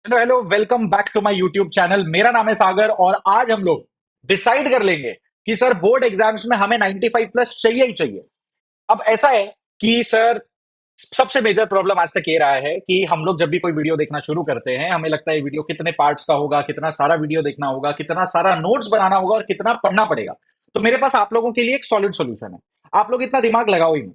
Hello hello, welcome back to my YouTube channel. मेरा नाम है सागर और आज हम लोग डिसाइड कर लेंगे कि सर बोर्ड एग्जाम्स में हमें 95 प्लस चाहिए ही चाहिए। अब ऐसा है कि सर सबसे मेजर प्रॉब्लम आज तक ये रहा है कि हम लोग जब भी कोई वीडियो देखना शुरू करते हैं हमें लगता है वीडियो कितने पार्ट्स का होगा, कितना सारा वीडियो देखना होगा, कितना सारा नोट्स बनाना होगा और कितना पढ़ना पड़ेगा। तो मेरे पास आप लोगों के लिए एक सॉलिड सॉल्यूशन है। आप लोग इतना दिमाग लगाओ ही मत।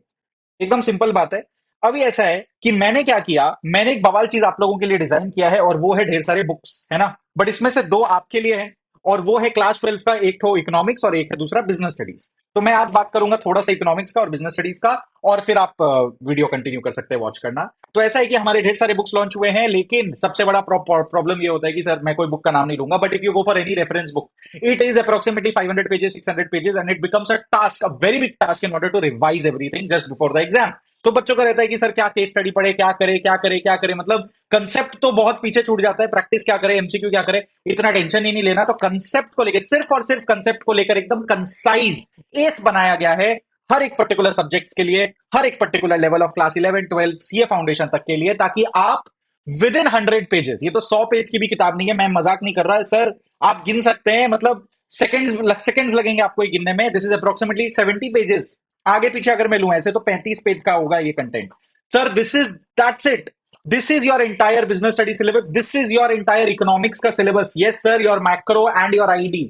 एकदम सिंपल बात है। अभी ऐसा है कि मैंने क्या किया, मैंने एक बवाल चीज आप लोगों के लिए डिजाइन किया है और वो है ढेर सारे बुक्स, है ना। बट इसमें से दो आपके लिए है और वो है क्लास 12 का, एक तो इकोनॉमिक्स और एक है दूसरा बिजनेस स्टडीज। तो मैं आज बात करूंगा थोड़ा सा इकोनॉमिक्स का और बिजनेस स्टडीज का, और फिर आप वीडियो कंटिन्यू कर सकते हैं वॉच करना। तो ऐसा है कि हमारे ढेर सारे बुक्स लॉन्च हुए हैं, लेकिन सबसे बड़ा प्रॉब्लम ये होता है कि सर मैं कोई बुक का नाम नहीं लूंगा, but if you go for any reference book, it is approximately 500 pages, 600 pages, and it becomes a task, a very big task in order to revise everything just before the exam. तो बच्चों का रहता है कि sir क्या case study पढ़े, क्या करे क्या करे क्या करे, मतलब कंसेप्ट तो बहुत पीछे छूट जाता है, प्रैक्टिस क्या करे, एमसीक्यू क्या करे, इतना टेंशन ही नहीं लेना। तो कंसेप्ट को लेकर, सिर्फ और सिर्फ कंसेप्ट को लेकर एकदम कंसाइज एस बनाया गया है हर एक पर्टिकुलर सब्जेक्ट्स के लिए, हर एक particular level of class 11 12 CA foundation तक के लिए, ताकि आप विद इन 100 पेजेस, ये तो 100 पेज की भी किताब नहीं है, मैं मजाक नहीं कर रहा है सर, आप गिन सकते हैं, मतलब सेकंड्स लगेंगे आपको ये गिनने में। This is approximately 70 pages. आगे पीछे अगर मैं लूं ऐसे तो 35 पेज का होगा ये content. Sir this is, that's it, this is your entire business study syllabus, this is your entire economics का syllabus. Yes sir, your macro and your ID.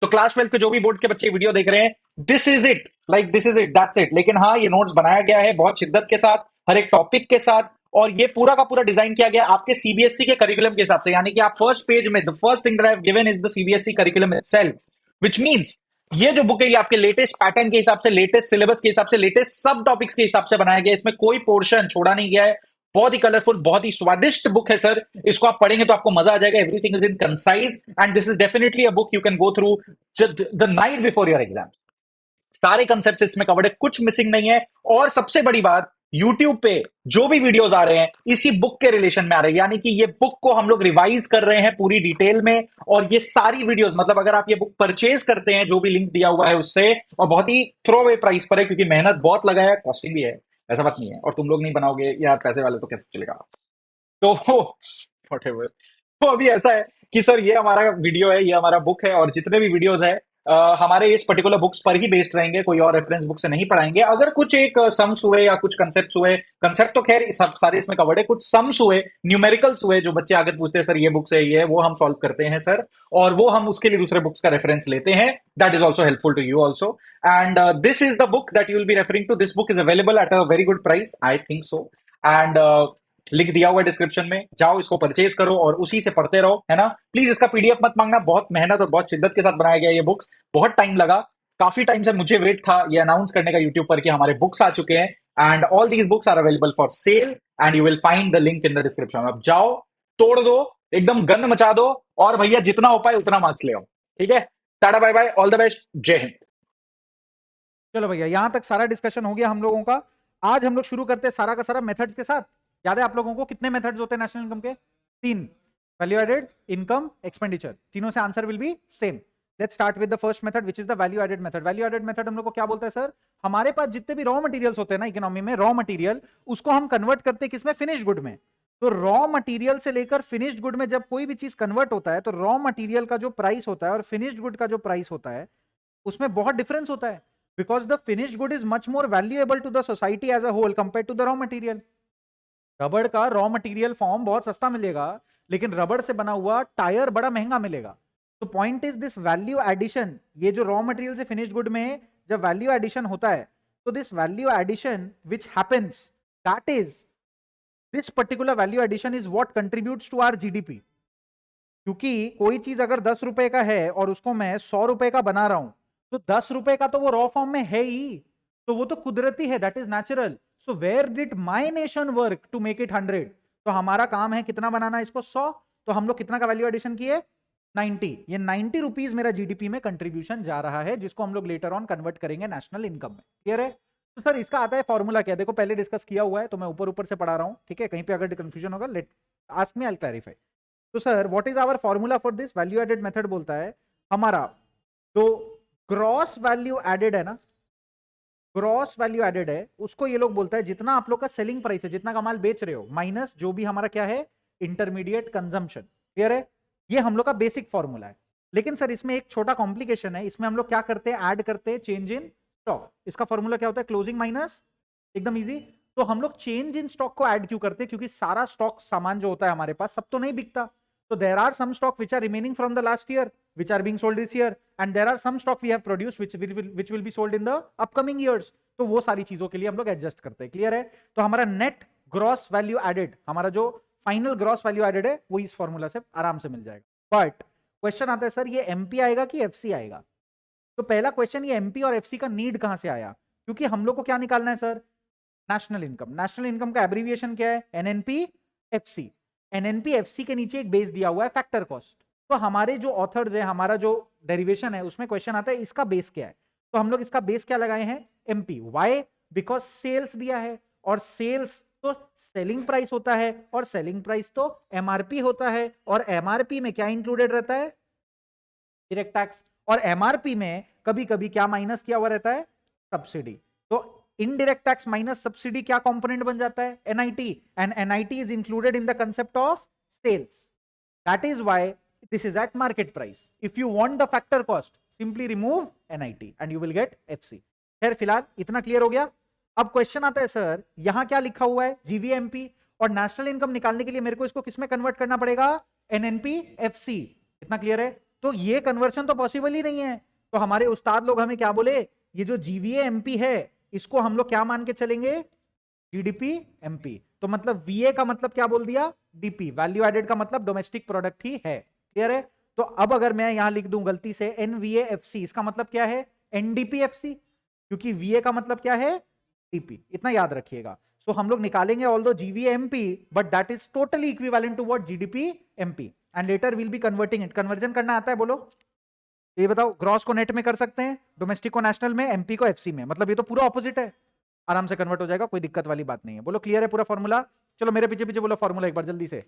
तो क्लास 12 के जो भी बोर्ड के बच्चे वीडियो देख रहे हैं, this is it, like this is it, that's it. लेकिन हाँ, ये नोट्स बनाया गया है बहुत शिद्दत के साथ, हर एक टॉपिक के साथ, और ये पूरा का पूरा डिजाइन किया गया आपके सीबीएसई के करिकुलम के हिसाब से। यानी कि आप फर्स्ट पेज में, the first thing that I have given is the CBSE curriculum itself, which means ये जो बुक है ये आपके लेटेस्ट पैटर्न के हिसाब से, लेटेस्ट सिलेबस के हिसाब से, लेटेस्ट सब टॉपिक्स के हिसाब से बनाया गया है। इसमें कोई पोर्शन छोड़ा नहीं गया है। बहुत ही कलरफुल, बहुत ही स्वादिष्ट बुक है सर। इसको आप पढ़ेंगे तो आपको मजा आ जाएगा। Everything is in concise and this is definitely a book you can go through the night before your exam. सारे कंसेप्ट इसमें कवर्ड है, कुछ मिसिंग नहीं है। और सबसे बड़ी बात, यूट्यूब पे जो भी वीडियोस आ रहे हैं इसी बुक के रिलेशन में आ रहे हैं, यानी कि ये बुक को हम लोग रिवाइज कर रहे हैं पूरी डिटेल में। और ये सारी वीडियोस, मतलब अगर आप ये बुक परचेज करते हैं जो भी लिंक दिया हुआ है उससे, और बहुत ही थ्रो अवे प्राइस पर है, क्योंकि मेहनत बहुत लगा है, कॉस्टिंग भी है, ऐसा बात नहीं है। और तुम लोग नहीं बनाओगे यार पैसे वाले तो कैसे चलेगा। तो whatever। तो अभी ऐसा है कि सर ये हमारा वीडियो है, ये हमारा बुक है, और जितने भी वीडियोस है हमारे इस पर्टिकुलर बुक्स पर ही बेस्ड रहेंगे, कोई और रेफरेंस बुक से नहीं पढ़ाएंगे। अगर कुछ एक सम्स हुए या कुछ कंसेप्ट हुए, कंसेप्ट तो खैर सब सारे इसमें कवर्ड है, कुछ सम्स हुए, न्यूमेरिकल्स हुए, जो बच्चे आगे पूछते हैं सर ये बुक से ये है, वो हम सॉल्व करते हैं सर, और वो हम उसके लिए दूसरे बुक्स का रेफरेंस लेते हैं। That is also helpful to you also. And this is the book that you will be referring to. This book is available at a very good price, I think so. And link दिया हुआ है description में, जाओ इसको purchase करो और उसी से पढ़ते रहो, है ना। प्लीज इसका पीडीएफ मत मांगना, बहुत मेहनत और बहुत शिद्दत के साथ बनाया गया ये बुक्स, बहुत टाइम लगा। काफी टाइम से मुझे वेट था ये अनाउंस करने का यूट्यूब पर कि हमारे बुक्स आ चुके हैं, and all these books are available for sale and you will find the link in the description. अब जाओ, तोड़ दो, एकदम गंद मचा दो, और भैया जितना हो पाए उतना मार्क्स ले आओ। ठीक है, tata bye bye, all the best, जय हिंद। चलो भैया, यहां तक सारा डिस्कशन हो गया हम लोगों का। आज हम लोग शुरू करते हैं सारा का सारा मेथड्स के साथ। याद है आप लोगों को कितने मेथड्स होते हैं नेशनल इनकम के? तीन। वैल्यू एडेड, इनकम, एक्सपेंडिचर, तीनों से answer will be same. Let's start with the first method which is the value added method. Value added method हम लोग को क्या बोलता है सर? हमारे पास जितने भी रॉ मटेरियल्स होते हैं ना इकोनॉमी में, रॉ मटेरियल, उसको हम कन्वर्ट करते हैं किसमें? फिनिश गुड में। तो रॉ मटेरियल से लेकर फिनिश्ड गुड में जब कोई भी चीज कन्वर्ट होता है तो रॉ मटेरियल का जो प्राइस होता है और फिनिश्ड गुड का जो प्राइस होता है उसमें बहुत डिफरेंस होता है, because the finished good is much more valuable to the society as a whole compared to the raw material। रबड़ का रॉ मटेरियल फॉर्म बहुत सस्ता मिलेगा, लेकिन रबड़ से बना हुआ टायर बड़ा महंगा मिलेगा। तो point is this value addition, ये जो रॉ मटेरियल से फिनिश्ड गुड में जब वैल्यू एडिशन होता है, तो this value addition which happens, that is, this particular value addition is what contributes to our GDP. क्योंकि कोई चीज अगर 10 रुपए का है और उसको मैं 100 रुपए का बना रहा हूं, तो 10 रुपए का तो वो रॉ फॉर्म में है ही, तो वो तो कुदरती है, that is natural. So where did my nation work to make it 100? तो हमारा काम है कितना बनाना है इसको? 100। तो हम लोग कितना का वैल्यू एडिशन किए? 90। ये 90 रुपीज मेरा जीडीपी में कंट्रीब्यूशन जा रहा है, जिसको हम लोग लेटर ऑन कन्वर्ट करेंगे नेशनल इनकम में। क्लियर है? तो सर इसका आता है फॉर्मूला क्या? देखो पहले डिस्कस किया हुआ है तो मैं ऊपर ऊपर से पढ़ा रहा हूं, ठीक है? कहीं पे अगर कंफ्यूजन होगा let ask me, I will clarify. तो sir what is our formula for this? Value added method बोलता है हमारा जो ग्रॉस वैल्यू एडेड है ना, ग्रॉस वैल्यू एडेड है, उसको ये लोग बोलता है जितना आप लोग का सेलिंग प्राइस है, जितना का माल बेच रहे हो, माइनस जो भी हमारा क्या है, इंटरमीडिएट कंजम्पशन। क्लियर है? ये हम लोग का बेसिक फॉर्मूला है। लेकिन सर इसमें एक छोटा कॉम्प्लिकेशन है, इसमें हम लोग क्या करते हैं, ऐड करते हैं चेंज इन स्टॉक। इसका फॉर्मूला क्या होता है, क्लोजिंग माइनस, एकदम इजी। तो हम लोग चेंज इन स्टॉक को ऐड क्यों करते हैं, क्योंकि सारा स्टॉक सामान जो होता है हमारे पास सब तो नहीं बिकता। तो there are some stock which are remaining from the last year which are being sold this year and there are some stock we have produced which will be sold in the upcoming years। तो वो सारी चीजों के लिए हम लोग adjust करते हैं। क्लियर है? तो हमारा नेट ग्रॉस वैल्यू एडेड, हमारा जो फाइनल ग्रॉस वैल्यू एडेड है वो इस फॉर्मूला से आराम से मिल जाएगा। बट क्वेश्चन आता है सर ये एमपी आएगा कि एफसी आएगा। तो पहला क्वेश्चन, ये एमपी और एफसी का नीड कहां से आया, क्योंकि हम लोग को क्या निकालना है sir, national income. National income का एब्रीविएशन क्या है, एनएनपी एफसी। एनएनपी एफसी के नीचे एक बेस दिया हुआ है फैक्टर कॉस्ट। तो हमारे जो ऑथर्स है, हमारा जो डेरिवेशन है उसमें क्वेश्चन आता है इसका बेस क्या है। तो हम लोग इसका बेस क्या लगाए हैं, एमपी। वाई? बिकॉज सेल्स दिया है, और सेल्स तो सेलिंग प्राइस होता है, और सेलिंग प्राइस तो एमआरपी होता है, और एमआरपी में क्या इंक्लूडेड रहता है, डायरेक्ट टैक्स। और एमआरपी में कभी कभी क्या माइनस किया हुआ रहता है, सब्सिडी। तो इनडायरेक्ट टैक्स माइनस सब्सिडी क्या कंपोनेंट बन जाता है, NIT. And NIT is included in the concept of sales. That is why this is at market price. If you want the factor cost, simply remove NIT and you will get FC। खैर फिलहाल इतना clear हो गया। अब question आता है sir यहां क्या लिखा हुआ है, जीवीएमपी, और नेशनल इनकम निकालने के लिए मेरे को इसको किसमें कन्वर्ट करना पड़ेगा, एनएनपी एफसी। इतना क्लियर है? तो ये कन्वर्शन तो पॉसिबल ही नहीं है। तो हमारे उस्ताद लोग हमें क्या बोले, ये जो जीवीएमपी है इसको हम लोग क्या मान के चलेंगे, जीडीपी एमपी। तो मतलब वीए का मतलब क्या बोल दिया, डीपी। वैल्यू एडेड का मतलब डोमेस्टिक प्रोडक्ट ही है। क्लियर है? तो अब अगर मैं यहां लिख दूं गलती से एनवीएएफसी, इसका मतलब क्या है, एनडीपीएफसी, क्योंकि वीए का मतलब क्या है, डीपी। इतना याद रखिएगा। सो हम लोग निकालेंगे ऑल दो GVMP, but that is totally equivalent to what, GDP MP. And later will be converting it. Conversion करना आता है बोलो, ये बताओ। ग्रॉस को नेट में कर सकते हैं, डोमेस्टिक को नेशनल में, एमपी को एफसी में। मतलब ये तो पूरा ऑपोजिट है, आराम से कन्वर्ट हो जाएगा, कोई दिक्कत वाली बात नहीं है। बोलो क्लियर है पूरा फॉर्मूला? चलो मेरे पीछे पीछे बोलो फॉर्मूला एक बार जल्दी से।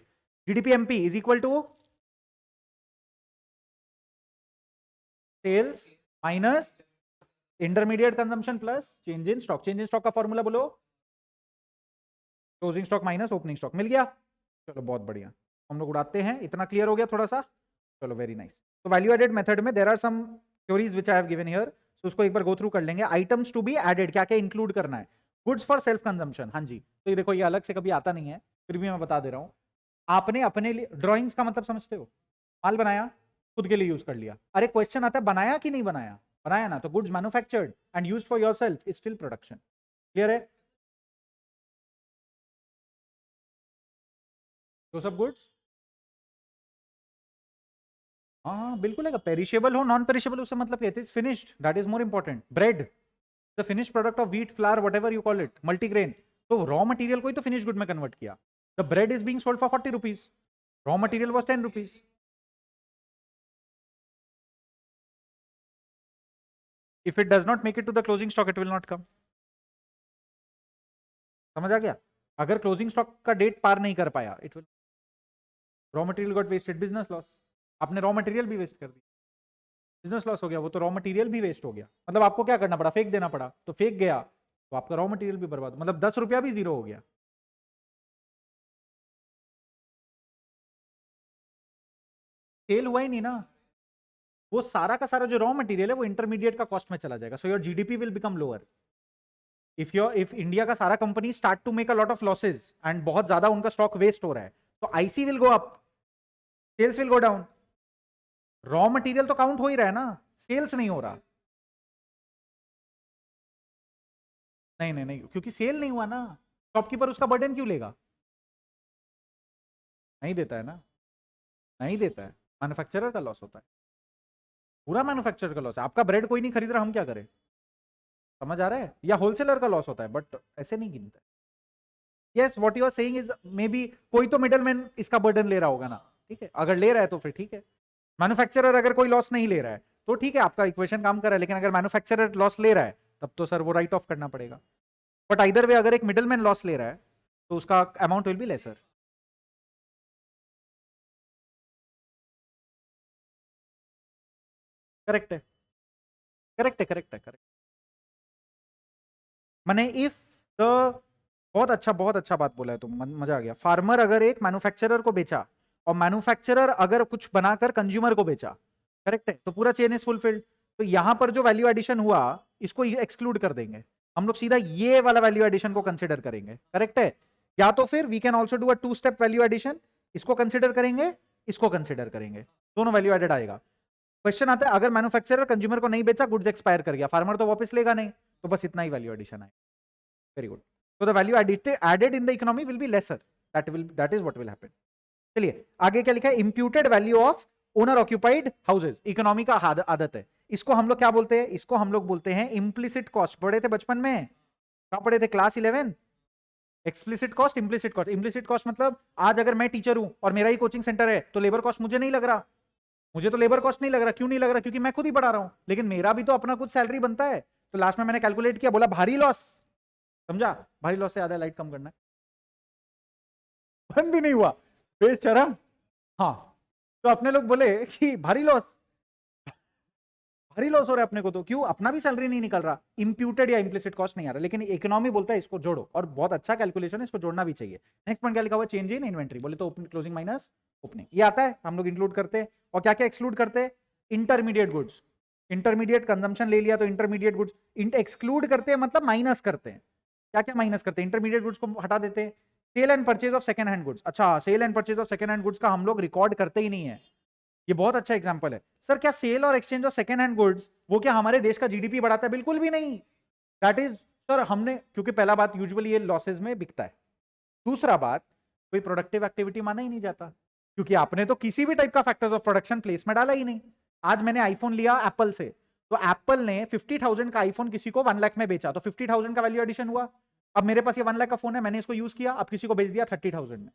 GDP MP is equal to sales minus intermediate consumption plus change in stock. Change in stock का फॉर्मूला बोलो, closing stock minus opening stock. मिल गया? चलो बहुत बढ़िया, हम लोग उड़ाते हैं। इतना क्लियर हो गया थोड़ा सा? चलो वेरी नाइस। तो वैल्यू एडेड मेथड में there are some theories which I have given here, so उसको एक बार गो थ्रू कर लेंगे। आइटम्स टू बी एडेड, क्या क्या इंक्लूड करना है, गुड्स फॉर सेल्फ कंजम्पशन। हाँ जी, तो ये देखो ये अलग से कभी आता नहीं है, फिर भी मैं बता दे रहा हूं। आपने अपने लिए ड्राइंग्स का मतलब समझते हो, माल बनाया, खुद के लिए यूज कर लिया। अरे क्वेश्चन आता है बनाया कि नहीं बनाया, बनाया ना, तो goods manufactured and used for yourself is still production. Clear है? तो सब गुड्स, हाँ हाँ बिल्कुल है, पेरिशेबल हो नॉन पेरिशेबल उससे मतलब क्या है, finished, that is more important. Bread, the finish product of wheat flour whatever you call it, multigrain. तो रॉ मटेरियल को ही तो फिनिश गुड में कन्वर्ट किया। The bread is being sold for 40 rupees, raw material was 10 rupees. If it does not make it to the closing stock it will not come. समझ आ गया? अगर क्लोजिंग स्टॉक का डेट पार नहीं कर पाया, it will, raw material got wasted, business loss. आपने रॉ मटेरियल भी वेस्ट कर दी, बिजनेस लॉस हो गया, वो तो रॉ मटेरियल भी वेस्ट हो गया। मतलब आपको क्या करना पड़ा, फेंक देना पड़ा, तो फेंक गया तो आपका रॉ मटेरियल भी बर्बाद, मतलब 10 रुपया भी जीरो हो गया। सेल हुआ ही नहीं ना, वो सारा का सारा जो रॉ मटेरियल है वो इंटरमीडिएट का कॉस्ट में चला जाएगा। So your GDP will become lower. If India का सारा company start to make a lot of losses and बहुत ज्यादा उनका स्टॉक वेस्ट हो रहा है, तो IC will go up, sales will go down. Raw material तो काउंट हो ही रहा है ना, सेल्स नहीं हो रहा। नहीं नहीं नहीं, क्योंकि सेल नहीं हुआ ना, शॉपकीपर उसका बर्डन क्यों लेगा, नहीं देता है ना, नहीं देता है, मैन्युफैक्चरर का लॉस होता है, पूरा मैन्युफैक्चरर का लॉस है। आपका ब्रेड कोई नहीं खरीद रहा, हम क्या करें, समझ आ रहा है? या होलसेलर का लॉस होता है, बट ऐसे नहीं गिनता है। Yes, what you are saying is maybe कोई तो मिडलमैन इसका बर्डन ले रहा होगा ना, ठीक है, अगर ले रहा है तो फिर ठीक है। मैन्युफैक्चरर अगर कोई लॉस नहीं ले रहा है तो ठीक है, आपका इक्वेशन काम कर रहा है। लेकिन अगर मैन्युफैक्चरर लॉस ले रहा है तब तो सर वो राइट ऑफ करना पड़ेगा। बट आइदर वे अगर एक मिडलमैन लॉस ले रहा है तो उसका amount will be lesser. Correct है, करेक्ट है, करेक्ट है, करेक्ट। माने इफ द बहुत अच्छा बात बोला है तुम, मजा आ गया। फार्मर अगर एक मैन्युफैक्चरर को बेचा और मैन्युफैक्चरर अगर कुछ बनाकर कंज्यूमर को बेचा, करेक्ट है, तो पूरा चेन इज फुलफिल्ड। तो यहां पर जो वैल्यू एडिशन हुआ इसको एक्सक्लूड कर देंगे, हम लोग सीधा ये वाला वैल्यू एडिशन को कंसिडर करेंगे, करेक्ट है। या तो फिर we can also do a 2 step value addition, इसको कंसिडर करेंगे, इसको कंसिडर करेंगे, दोनों वैल्यू एडेड आएगा। क्वेश्चन आता है अगर मैन्युफैक्चरर कंज्यूमर को नहीं बेचा, गुड्स एक्सपायर कर गया, फार्मर तो वापस लेगा नहीं, तो बस इतना ही वैल्यू एडिशन है। Very good. So the value added in the economy will be lesser. That is what will happen. चलिए आगे क्या लिखा है, imputed value of owner occupied houses, economy का आदत है। इसको हम लोग क्या बोलते हैं, इसको हम लोग बोलते हैं implicit cost। पढ़े थे बचपन में, कहां पढ़े थे, class 11। Explicit cost, implicit cost. Implicit cost मतलब आज अगर मैं टीचर हूं और मेरा ही कोचिंग सेंटर है तो लेबर कॉस्ट मुझे नहीं लग रहा, मुझे तो लेबर कॉस्ट नहीं लग रहा। क्यों नहीं लग रहा, क्योंकि मैं खुद ही पढ़ा रहा हूं, लेकिन मेरा भी तो अपना कुछ सैलरी बनता है। तो लास्ट में मैंने कैलकुलेट किया, बोला भारी लॉस, समझा, भारी लॉस से आधा लाइट कम करना है, बंद भी नहीं हुआ, बेशरम। हाँ, तो अपने लोग बोले कि भारी लॉस, भारी लॉस हो रहा है अपने को, तो क्यों, अपना भी सैलरी नहीं निकल रहा, इंप्यूटेड या इम्प्लिसिट कॉस्ट नहीं आ रहा, लेकिन इकोनॉमी बोलता है इसको जोड़ो, और बहुत अच्छा कैलकुलेशन है, इसको जोड़ना भी चाहिए। नेक्स्ट पॉइंट क्या लिखा हुआ है, चेंज इन इन्वेंट्री, बोले तो ओपनिंग क्लोजिंग माइनस ओपनिंग, ये आता है, हम लोग इंक्लूड करते हैं। और क्या क्या एक्सक्लूड करते हैं, इंटरमीडिएट गुड्स, इंटरमीडिएट कंजम्पशन ले लिया तो इंटरमीडिएट गुड्स एक्सक्लूड करते हैं, मतलब माइनस करते हैं। क्या क्या माइनस करते हैं, इंटरमीडिएट गुड्स को हटा देते हैं। Sale and purchase of second hand goods, अच्छा sale and purchase of second hand goods का हम लोग रिकॉर्ड करते ही नहीं है, ये बहुत अच्छा एग्जांपल है। सर क्या सेल और exchange of second hand goods वो क्या हमारे देश का जीडीपी बढ़ाता है, बिल्कुल भी नहीं। दैट इज, सर हमने, क्योंकि पहला बात यूजुअली ये लॉसेज में बिकता है, दूसरा बात कोई प्रोडक्टिव एक्टिविटी माना ही नहीं जाता, क्योंकि आपने तो किसी भी टाइप का फैक्टर्स ऑफ प्रोडक्शन प्लेस में डाला ही नहीं। आज मैंने आईफोन लिया एप्पल से, तो एप्पल ने 50,000 का आईफोन किसी को 1 लाख में बेचा, तो 50,000 का वैल्यू एडिशन हुआ। अब मेरे पास ये 1 लाख का फोन है, मैंने इसको यूज किया, अब किसी को बेच दिया 30,000 में,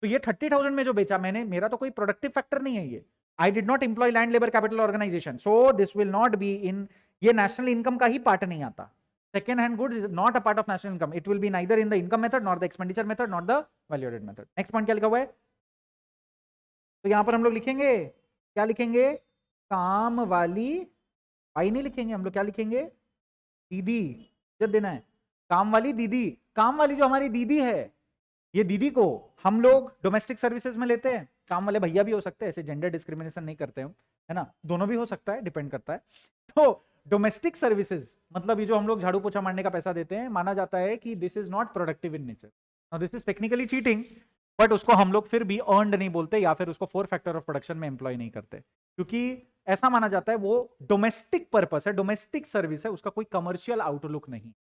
तो ये 30,000 में जो बेचा मैंने, मेरा तो कोई प्रोडक्टिव फैक्टर नहीं है ये। I did not employ land labour capital organisation, so this will not be in, ये नेशनल इनकम का ही पार्ट नहीं आता। Second hand goods is not a part of national income. It will be neither in the income method, nor the expenditure method, nor the value added method. Next point क्या लिखा हुआ है, तो यहां पर हम लोग लिखेंगे, क्या लिखेंगे, काम वाली बाई नहीं लिखेंगे हम लोग, क्या लिखेंगे, दीदी, जब देना है, काम वाली दीदी। काम वाली जो हमारी दीदी है, ये दीदी को हम लोग डोमेस्टिक सर्विसेज में लेते हैं, काम वाले भैया भी हो सकते हैं, ऐसे जेंडर डिस्क्रिमिनेशन नहीं करते हम, है ना, दोनों भी हो सकता है, डिपेंड करता है। तो डोमेस्टिक सर्विसेज मतलब ये जो हम लोग झाड़ू पोछा मारने का पैसा देते हैं, माना जाता है कि this is not productive in nature, now this is technically cheating, but उसको हम लोग फिर भी अर्नड नहीं बोलते, या फिर उसको 4 फैक्टर ऑफ प्रोडक्शन में एम्प्लॉय नहीं करते, क्योंकि ऐसा माना जाता है वो डोमेस्टिक पर्पस है, डोमेस्टिक सर्विस है, उसका कोई कमर्शियल आउटलुक नहीं।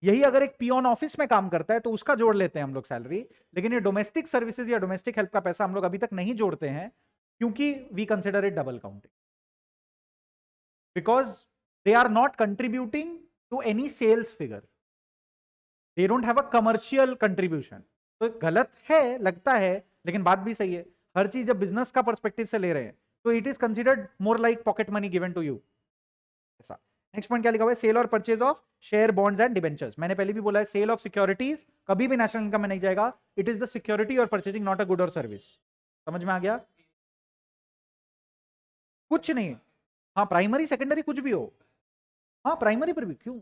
यही अगर एक पियोन ऑफिस में काम करता है तो उसका जोड़ लेते हैं हम लोग सैलरी, लेकिन ये डोमेस्टिक सर्विसेज या डोमेस्टिक हेल्प का पैसा हम लोग अभी तक नहीं जोड़ते हैं, क्योंकि we consider it double counting, because they are not contributing to any sales figure, they don't have a commercial contribution. तो गलत है लगता है, लेकिन बात भी सही है, हर चीज जब बिजनेस का पर्सपेक्टिव से ले रहे हैं तो it is considered more like pocket money given to you, ऐसा। नेक्स्ट पॉइंट क्या लिखा हुआ है, सेल और purchase of share bonds and debentures. मैंने पहले भी बोला है सेल ऑफ सिक्योरिटीज कभी भी नेशनल इनकम में नहीं जाएगा, इट इज द सिक्योरिटी और परचेजिंग, नॉट अ गुड और सर्विस। समझ में आ गया, कुछ नहीं। हाँ प्राइमरी सेकेंडरी कुछ भी हो, हाँ प्राइमरी पर भी क्यों,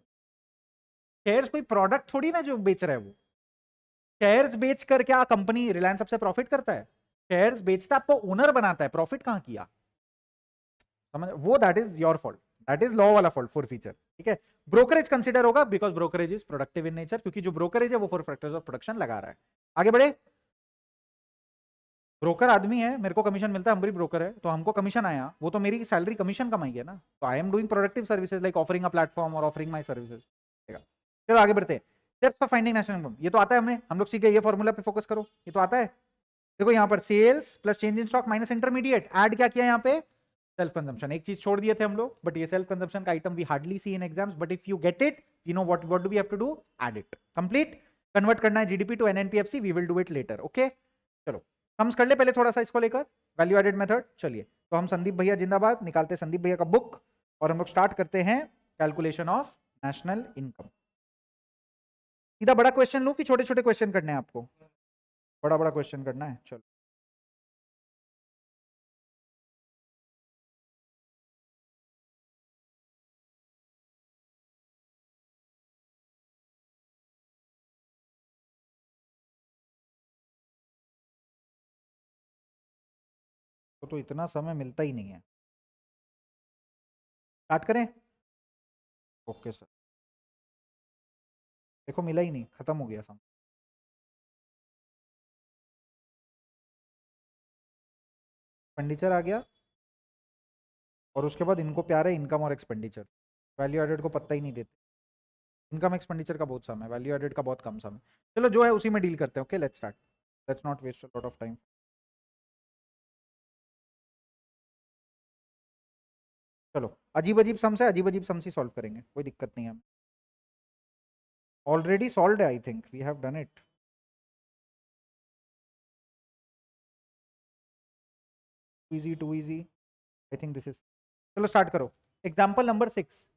शेयर्स कोई प्रोडक्ट थोड़ी ना जो बेच रहा है वो, शेयर्स बेच कर क्या कंपनी रिलायंस सबसे प्रॉफिट करता है, शेयर्स बेचता आपको ओनर बनाता है, प्रॉफिट कहां किया, समझ वो, that is your fault, that is law वाला फॉल्ट, 4 फीचर, ठीक है। ब्रोकरेज कंसीडर होगा because brokerage is productive in nature, क्योंकि जो ब्रोकरेज है वो 4 फैक्टर्स ऑफ प्रोडक्शन लगा रहा है। आगे बढ़े, ब्रोकर आदमी है, मेरे को कमीशन मिलता है, हम भी ब्रोकर है, तो हमको कमीशन आया, वो तो मेरी सैलरी कमीशन कमाई है ना, तो I am doing productive services like offering a platform और ऑफरिंग माई सर्विसेज। चलो आगे बढ़ते हैं, steps for finding national income, ये तो आता है हमें, हम लोग सीखे, ये फॉर्मूला पे फोकस करो, ये तो आता है। देखो यहाँ पर sales plus change in stock minus intermediate, add क्या किया यहाँ पे, सेल्फ कंजम्पशन, एक चीज छोड़ दिए थे हम लोग, बट ये सेल्फ कंजम्पशन का item we hardly see in exams, but if you get it you know what do we have to do, add it, complete. Convert करना है GDP to NNPFC, we will do it later, okay. चलो sums कर ले पहले थोड़ा सा इसको लेकर, वैल्यू एडेड मेथड। चलिए तो हम संदीप भैया जिंदाबाद निकालते, संदीप भैया का बुक, और हम लोग स्टार्ट करते हैं कैलकुलेशन ऑफ नेशनल इनकम। सीधा बड़ा क्वेश्चन लूं कि छोटे छोटे क्वेश्चन करने हैं आपको, बड़ा बड़ा क्वेश्चन करना है, चलो। तो इतना समय मिलता ही नहीं है। स्टार्ट करें? Okay sir. देखो मिला ही नहीं, खत्म हो गया समय। एक्सपेंडिचर आ गया और उसके बाद इनको प्यार है इनकम और एक्सपेंडिचर। वैल्यू एडेड को पत्ता ही नहीं देते। इनकम एक्सपेंडिचर का बहुत समय, वैल्यू एडेड का बहुत कम समय। चलो जो है उसी में डील करते हैं। Okay let's start, let's not waste a lot of time. चलो अजीब अजीब सम्स है, अजीब अजीब सम्स ही सॉल्व करेंगे, कोई दिक्कत नहीं है। ऑलरेडी सॉल्व्ड है, I think we have done it. Too easy I think this is. चलो स्टार्ट करो। Example number 6।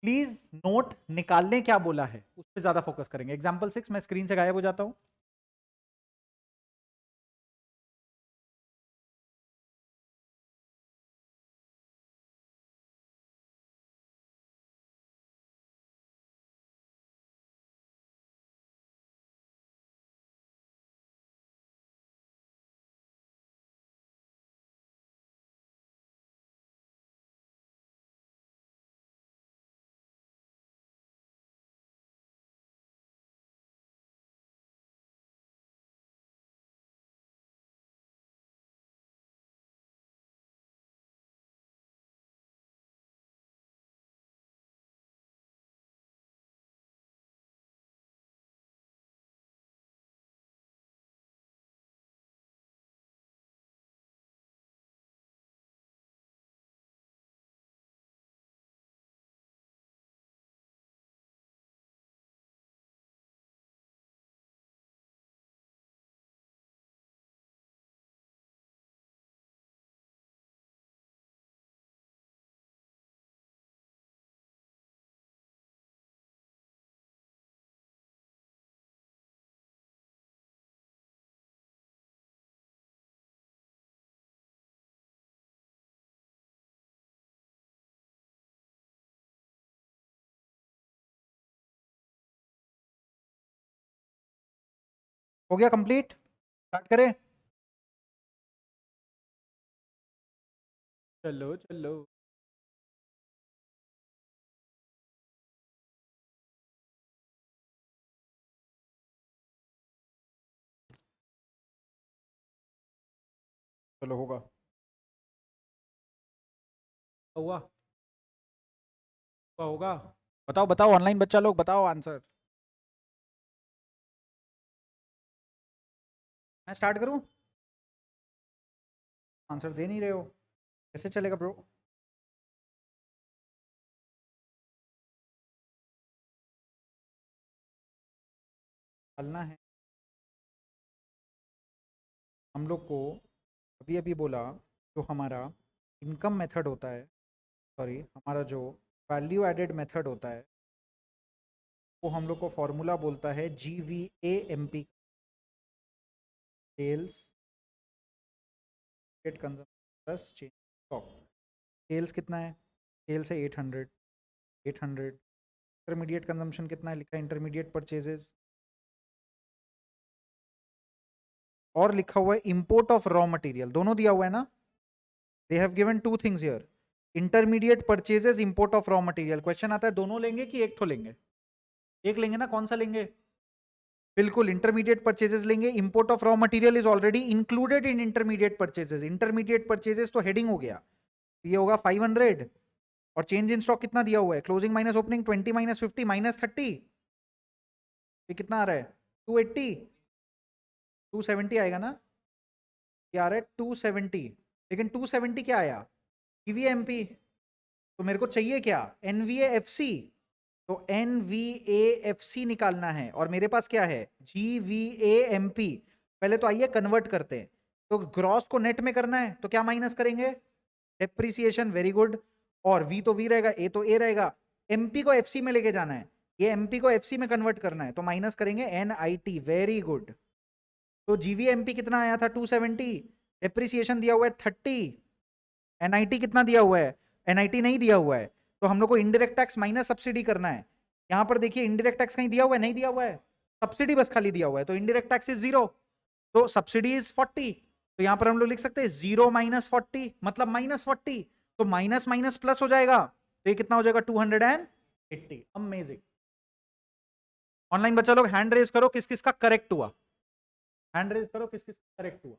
प्लीज नोट निकालने क्या बोला है उस पर ज्यादा फोकस करेंगे। एग्जाम्पल 6, मैं स्क्रीन से गायब हो जाता हूं। हो गया कंप्लीट? स्टार्ट करें? चलो चलो। चलो होगा। हुआ होगा होगा। बताओ बताओ ऑनलाइन बच्चा लोग, बताओ आंसर। मैं स्टार्ट करूं? आंसर दे नहीं रहे हो, कैसे चलेगा ब्रो? चलना है हम लोग को। अभी अभी बोला जो हमारा इनकम मेथड होता है, सॉरी हमारा जो वैल्यू एडेड मेथड होता है, वो हम लोग को फॉर्मूला बोलता है GVAMP। Sales consumption plus change stock. Sales कितना है? सेल्स है 800। 800 इंटरमीडिएट कंजम्पशन कितना है? लिखा है इंटरमीडिएट परचेजेस। और लिखा हुआ है इंपोर्ट ऑफ रॉ मटेरियल, दोनों दिया हुआ है ना। They have given two things here, intermediate purchases, import of raw material. Question आता है दोनों लेंगे कि एक तो लेंगे? एक लेंगे ना, कौन सा लेंगे? बिल्कुल इंटरमीडिएट परचेजेस लेंगे। Import of raw material is already included in intermediate purchases. Intermediate purchases तो हेडिंग हो गया, ये होगा 500। और चेंज इन स्टॉक कितना दिया हुआ है? Closing minus opening 20 minus 50 minus 30, ये कितना आ रहा है? 280। 270 आएगा ना? ये आ रहा है 270। लेकिन 270 क्या आया? ईवीएमपी। तो मेरे को चाहिए क्या? एनवीएएफसी। तो एनवीएएफसी निकालना है और मेरे पास क्या है? जीवीएएमपी। पहले तो आइए कन्वर्ट करते हैं। तो ग्रॉस को नेट में करना है तो क्या माइनस करेंगे? डेप्रिसिएशन। Very good. और वी तो वी रहेगा, ए तो ए रहेगा। एमपी को एफसी में लेके जाना है, ये एमपी को एफसी में कन्वर्ट करना है, तो माइनस करेंगे एनआईटी। Very good. तो जीवीएमपी कितना आया था? 270। डेप्रिसिएशन दिया हुआ है 30। एनआईटी कितना दिया हुआ है? एनआईटी नहीं दिया हुआ है, तो हम लोग को इनडायरेक्ट टैक्स माइनस सब्सिडी करना है। यहां पर देखिए इनडायरेक्ट टैक्स कहीं दिया हुआ है? नहीं दिया हुआ है, सब्सिडी बस खाली दिया हुआ है, तो इनडायरेक्ट टैक्स इज 0। तो सब्सिडी इज 40। तो यहां पर हम लोग लिख सकते हैं 0 - 40 मतलब -40, तो माइनस माइनस प्लस हो जाएगा, तो ये कितना हो जाएगा 280। अमेजिंग। ऑनलाइन बच्चा लोग हैंड रेज करो किस किस का करेक्ट हुआ, हैंड रेज करो किस किस का करेक्ट हुआ।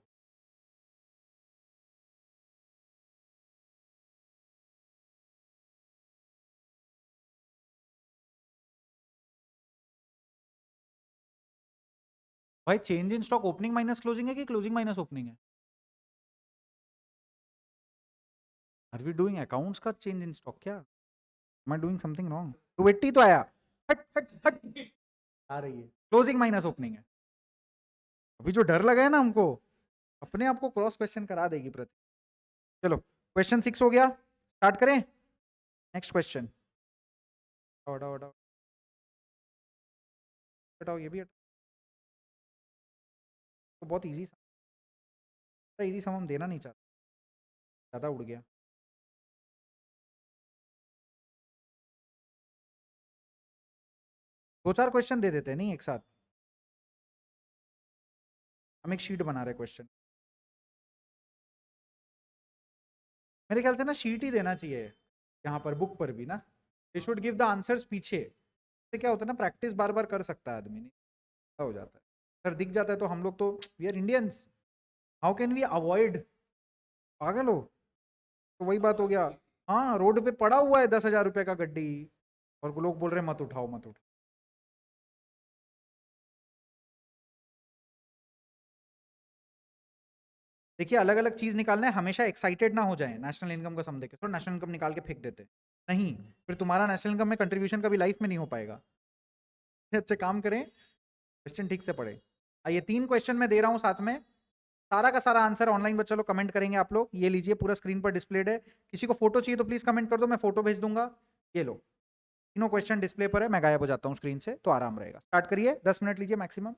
भाई change in stock opening minus closing है कि क्लोजिंग माइनस ओपनिंग है? आर वी डूइंग अकाउंट्स का चेंज इन स्टॉक क्या? Am I doing something wrong? 280 तो आया। हट हट हट आ रही है, क्लोजिंग माइनस ओपनिंग है। अभी जो डर लगा है ना हमको, अपने आप को क्रॉस क्वेश्चन करा देगी प्रति। चलो क्वेश्चन 6 हो गया, स्टार्ट करें। Next question. हटाओ हटाओ हटाओ, ये भी हटाओ। तो बहुत इजी, इजी सम हम देना नहीं चाहते, ज्यादा उड़ गया। दो चार क्वेश्चन दे देते हैं नहीं एक साथ, हम एक शीट बना रहे क्वेश्चन। मेरे ख्याल से ना शीट ही देना चाहिए यहाँ पर, बुक पर भी ना, they should give the answers पीछे। तो क्या होता है ना, प्रैक्टिस बार बार कर सकता है आदमी, नहीं ऐसा हो जाता है। अगर दिख जाता है तो हम लोग तो, we are Indians, how can we avoid, पागल हो। तो वही बात हो गया। हाँ रोड पे पड़ा हुआ है 10,000 रुपए का गड्डी, और लोग बोल रहे हैं मत उठाओ मत उठाओ। देखिए अलग अलग चीज निकालना है, हमेशा एक्साइटेड ना हो जाए नेशनल इनकम का सम देके, तो नेशनल इनकम निकाल के फेंक देते नहीं, फिर तुम्हारा नेशनल इनकम में कंट्रीब्यूशन कभी लाइफ में नहीं हो पाएगा। अच्छे काम करें, क्वेश्चन ठीक से पढ़े। ये 3 क्वेश्चन मैं दे रहा हूं साथ में, सारा का सारा आंसर ऑनलाइन बच्चा लोग कमेंट करेंगे आप लोग। ये लीजिए पूरा स्क्रीन पर डिस्प्लेड है, किसी को फोटो चाहिए तो प्लीज कमेंट कर दो, मैं फोटो भेज दूंगा। ये लो, तीनों क्वेश्चन डिस्प्ले पर है, मैं गायब हो जाता हूँ स्क्रीन से तो आराम रहेगा। स्टार्ट करिए, 10 मिनट लीजिए मैक्सिमम।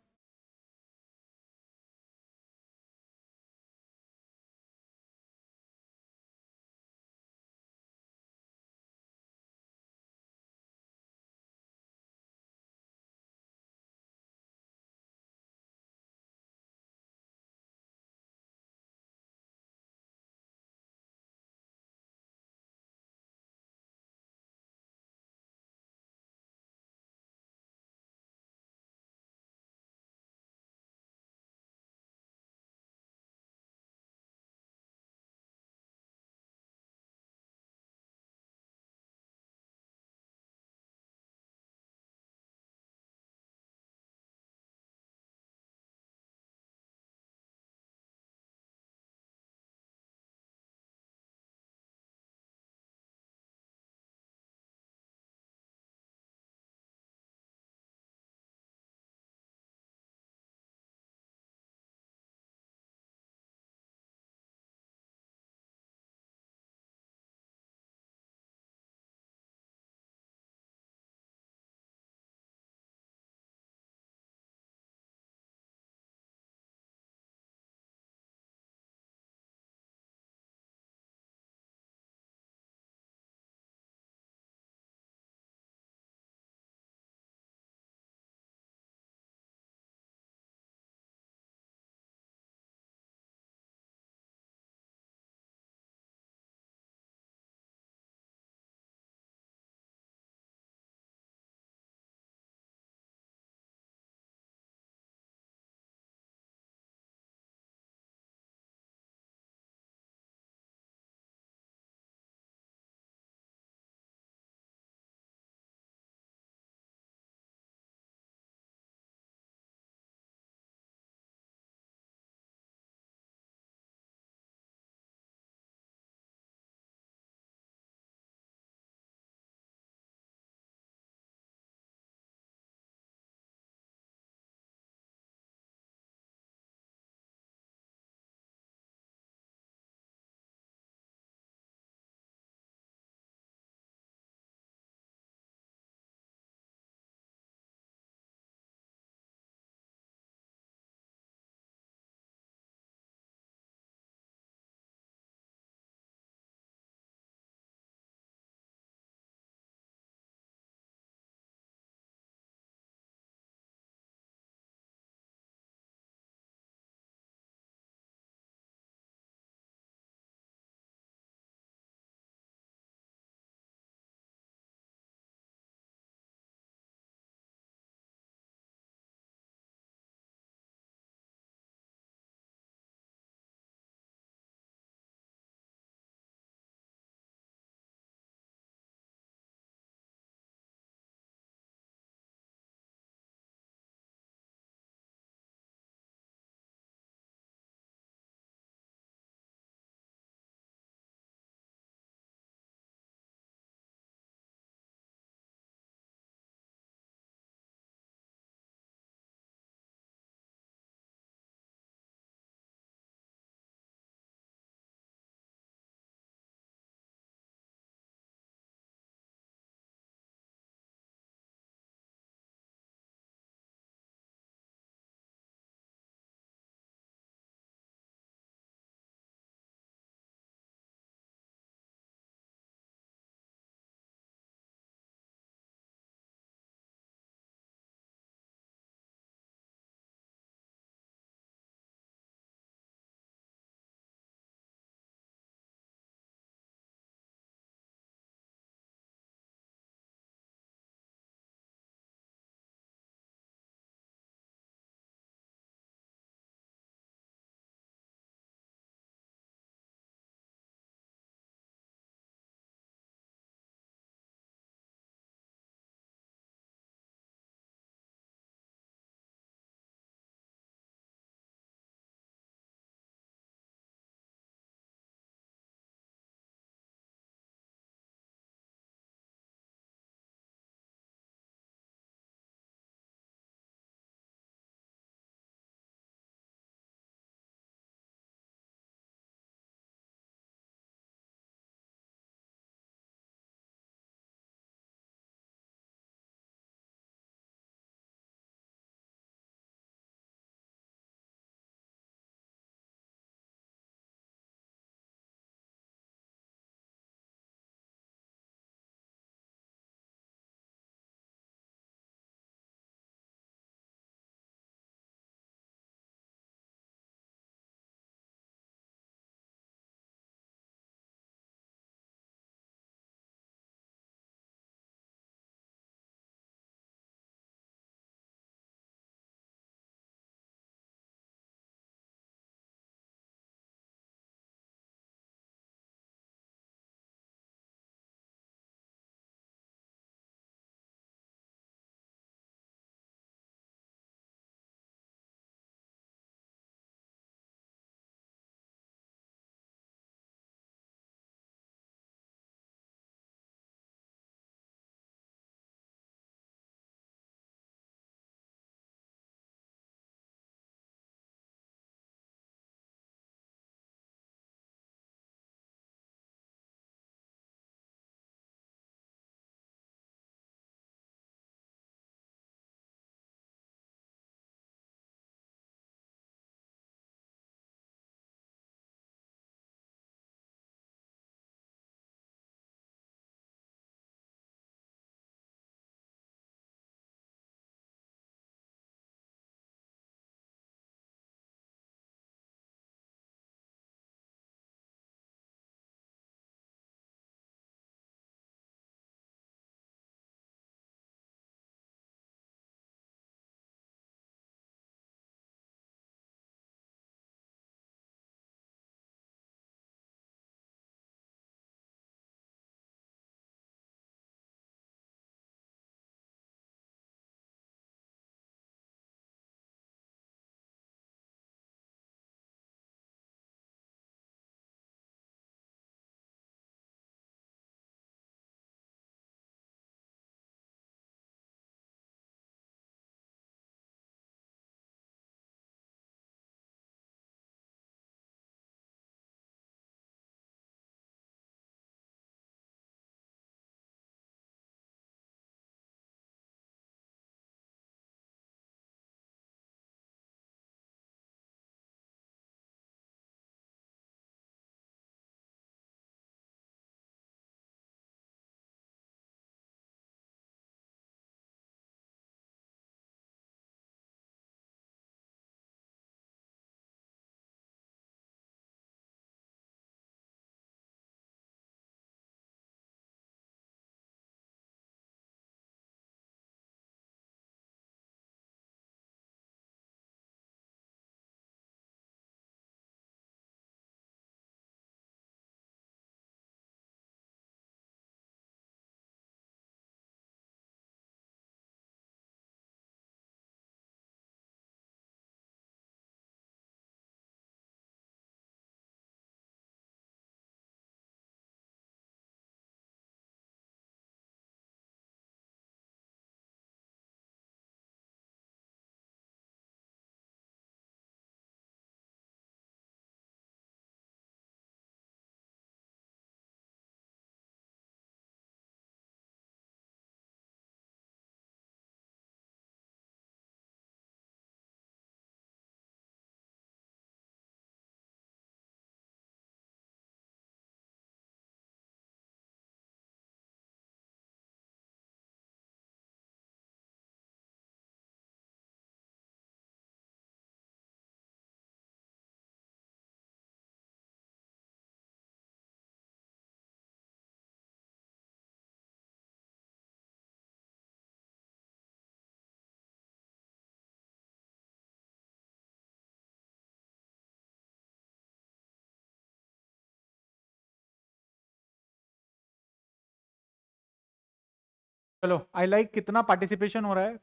चलो आई लाइक कितना पार्टिसिपेशन हो रहा है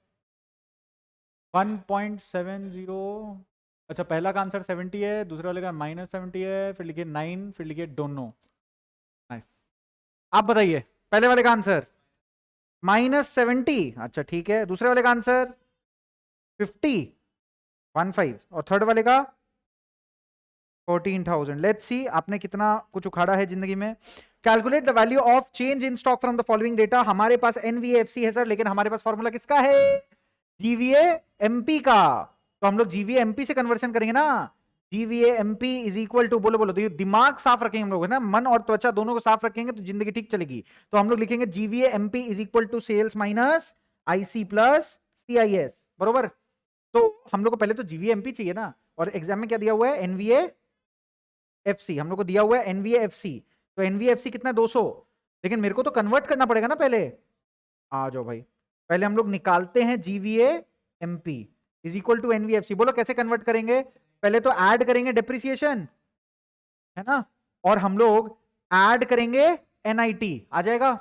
1.70। अच्छा पहला का आंसर 70 है, दूसरे वाले का -70 है, फिर लिखिए 9, फिर लिखिए डोंट नो। नाइस। आप बताइए पहले वाले का आंसर -70। अच्छा ठीक है, दूसरे वाले का आंसर 50 15 और थर्ड वाले का 14,000। लेट्स सी आपने कितना कुछ उखाड़ा है जिंदगी में। Calculate the value of change in stock from the following data. हमारे पास एनवीएफसी है सर, लेकिन हमारे पास फॉर्मूला किसका है? जीवीए एमपी का। तो हम लोग जीवीए एमपी से कन्वर्शन करेंगे ना। GVA MP is equal to, बोलो बोलो, दिमाग साफ रखेंगे हम लोग है ना, मन और त्वचा दोनों को साफ रखेंगे तो जिंदगी ठीक चलेगी। तो हम लोग लिखेंगे GVA MP is equal to sales minus IC plus CIS, बरोबर। तो हम लोग को पहले तो जीवीए एमपी चाहिए ना, और एग्जाम में क्या दिया हुआ है? एनवीए एफसी हम लोग को दिया हुआ है, एनवीए एफसी। तो एनवीए एफसी कितना है? 200। लेकिन मेरे को तो कन्वर्ट करना पड़ेगा ना पहले। आ जाओ भाई, पहले हम लोग निकालते हैं GVA MP is equal to NVFC. बोलो कैसे कन्वर्ट करेंगे? पहले तो ऐड करेंगे डेप्रिसिएशन, है ना, और हम लोग ऐड करेंगे एनआईटी, आ जाएगा।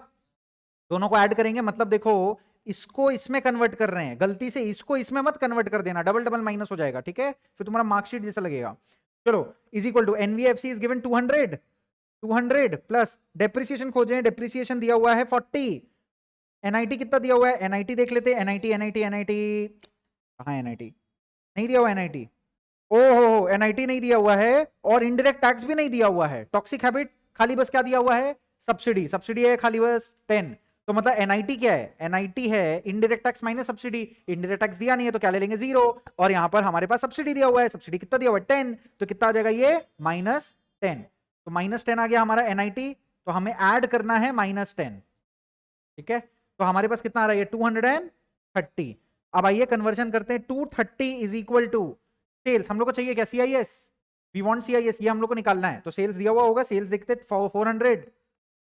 दोनों को ऐड करेंगे, मतलब देखो इसको इसमें कन्वर्ट कर रहे हैं, गलती से इसको इसमें मत कन्वर्ट कर देना, डबल डबल माइनस हो जाएगा, ठीक है, फिर तुम्हारा मार्कशीट जैसा लगेगा। चलो, is equal to NVFC is given 200 plus depreciation खोजें, डेप्रिसिएशन दिया हुआ है 40। एनआईटी कितना दिया हुआ है? एनआईटी देख लेते हैं। एनआईटी एनआईटी एनआईटी कहाँ है? एनआईटी नहीं दिया हुआ। एनआईटी, ओहो एनआईटी नहीं दिया हुआ है, और इनडायरेक्ट टैक्स भी नहीं दिया हुआ है। टॉक्सिक हैबिट खाली बस क्या दिया हुआ है? सब्सिडी। सब्सिडी है खाली बस 10। तो मतलब एनआईटी क्या है? एनआईटी है indirect tax minus subsidy. Indirect tax दिया नहीं है तो क्या ले लेंगे? 0। और यहां पर हमारे पास सब्सिडी दिया हुआ है। सब्सिडी कितना दिया हुआ है? 10। तो कितना आ जाएगा ये? -10। तो -10 आ गया हमारा एनआईटी। तो हमें ऐड करना है -10, ठीक है। तो हमारे पास कितना आ रहा है? 230। अब आइए कन्वर्जन करते हैं। 230 इज इक्वल टू सेल्स, हम लोग को चाहिए क्या? सीआईएस, वी वांट सीआईएस, ये हम लोग को निकालना है। तो सेल्स दिया हुआ होगा, सेल्स देखते 400,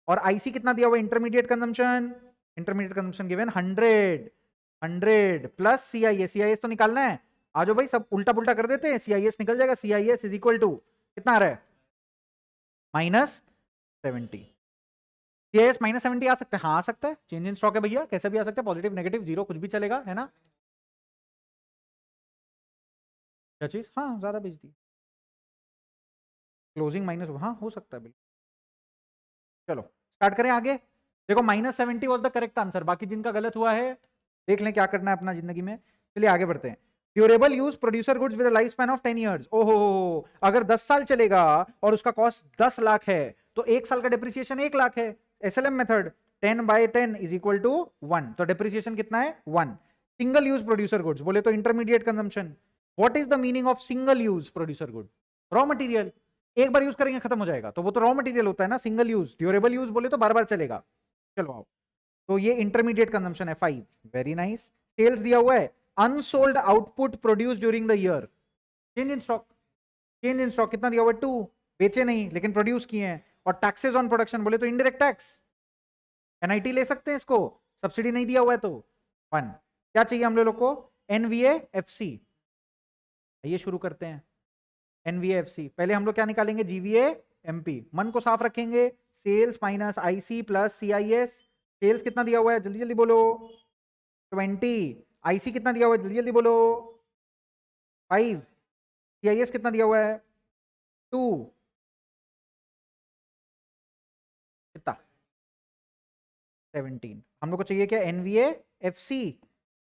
और आईसी कितना दिया हुआ? Intermediate consumption, intermediate consumption given 100 plus CIS, CIS तो निकालना है। आ जाओ भाई, सब उल्टा पुल्टा कर देते हैं, सीआईएस निकल जाएगा। सीआईएस इज इक्वल टू कितना आ रहा है? -70। सीआईएस -70 आ सकता है, हाँ आ सकता है, चेंज इन स्टॉक है भैया, कैसा भी आ सकता है, पॉजिटिव नेगेटिव जीरो कुछ भी चलेगा, है ना। क्या चीज? हाँ ज्यादा बेच दी, क्लोजिंग माइनस, हाँ हो सकता है बिल्कुल। चलो स्टार्ट करें आगे। देखो -70 वॉज द करेक्ट आंसर, बाकी जिनका गलत हुआ है देख लें क्या करना है अपना जिंदगी में। चलिए आगे बढ़ते हैं। Durable use producer goods with life span of 10 years. ओहो, अगर 10 साल चलेगा और उसका कॉस्ट 10 लाख है, तो 1 साल का डिप्रिसिएशन 1 लाख है। SLM method 10/10 is equal to 1, तो डिप्रिसिएशन कितना है? 1। सिंगल यूज प्रोड्यूसर गुड्स बोले तो intermediate consumption. What is the meaning of single use producer good? Raw material, एक बार यूज करेंगे खत्म हो जाएगा, तो वो तो रॉ मटेरियल होता है ना। सिंगल यूज, ड्यूरेबल यूज बोले तो बार बार चलेगा। चलो आओ, तो ये इंटरमीडिएट कंजम्पशन है 5, वेरी नाइस। सेल्स दिया हुआ है, unsold output produce during the year. Change in stock, change in stock कितना दिया हुआ है? 2, बेचे नहीं लेकिन प्रोड्यूस किए हैं। और टैक्सेस ऑन प्रोडक्शन बोले तो इनडायरेक्ट टैक्स, एनआईटी ले सकते हैं इसको, सब्सिडी नहीं दिया हुआ है तो 1। क्या चाहिए हम लोग को? NVA FC. ये शुरू करते हैं। एनवीएफसी पहले हम लोग क्या निकालेंगे? GVA MP. मन को साफ रखेंगे, sales minus IC plus CIS. Sales कितना दिया हुआ है? जल्दी जल्दी बोलो। 20। आईसी कितना दिया हुआ है? जल्दी जल्दी बोलो। 5। सीआईएस कितना दिया हुआ है? 2। कितना? 17। हम लोग को चाहिए क्या? NVA FC.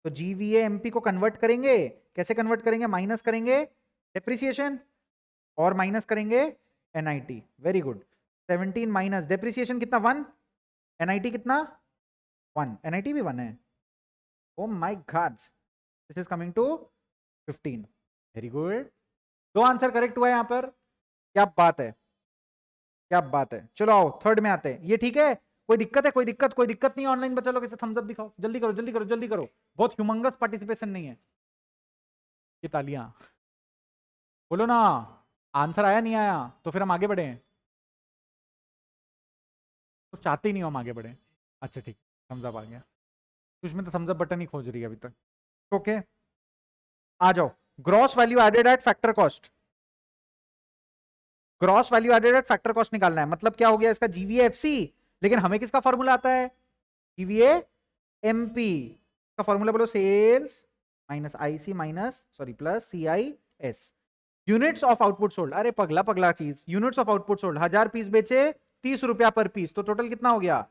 तो जीवीए एमपी को कन्वर्ट करेंगे, कैसे कन्वर्ट करेंगे? माइनस करेंगे डेप्रिसिएशन और माइनस करेंगे NIT. Very good. 17 minus depreciation कितना? 1। एनआईटी कितना? 1। एनआईटी भी 1 है। Oh my god, this is coming to 15। Very good, 2 answer correct हुआ है यहां पर। क्या बात है, क्या बात है। चलो आओ थर्ड में आते हैं। ये ठीक है? कोई दिक्कत है? कोई दिक्कत? कोई दिक्कत नहीं। ऑनलाइन बचा लोग इसे थम्स अप दिखाओ, जल्दी करो जल्दी करो जल्दी करो। बहुत ह्यूमंगस पार्टिसिपेशन नहीं है। ये तालियां बोलो ना। आंसर आया नहीं आया तो फिर हम आगे बढ़े, तो चाहते ही नहीं हो हम आगे बढ़े। अच्छा ठीक, थम्स अप आ गया। कुछ में तो थम्स अप बटन ही खोज रही है अभी तक। ओके आ जाओ। Gross value added at factor cost. Gross value added at factor cost निकालना है। मतलब क्या हो गया इसका? जीवीए एफसी, लेकिन हमें किसका फॉर्मूला आता है? जीवीए एमपी का फॉर्मूला बोलो, sales minus IC minus sorry plus CIS. Units of output sold, अरे पगला पगला चीज, units of output sold, 1000 piece बेचे, 30 रुपया पर पीस, तो टोटल कितना हो गया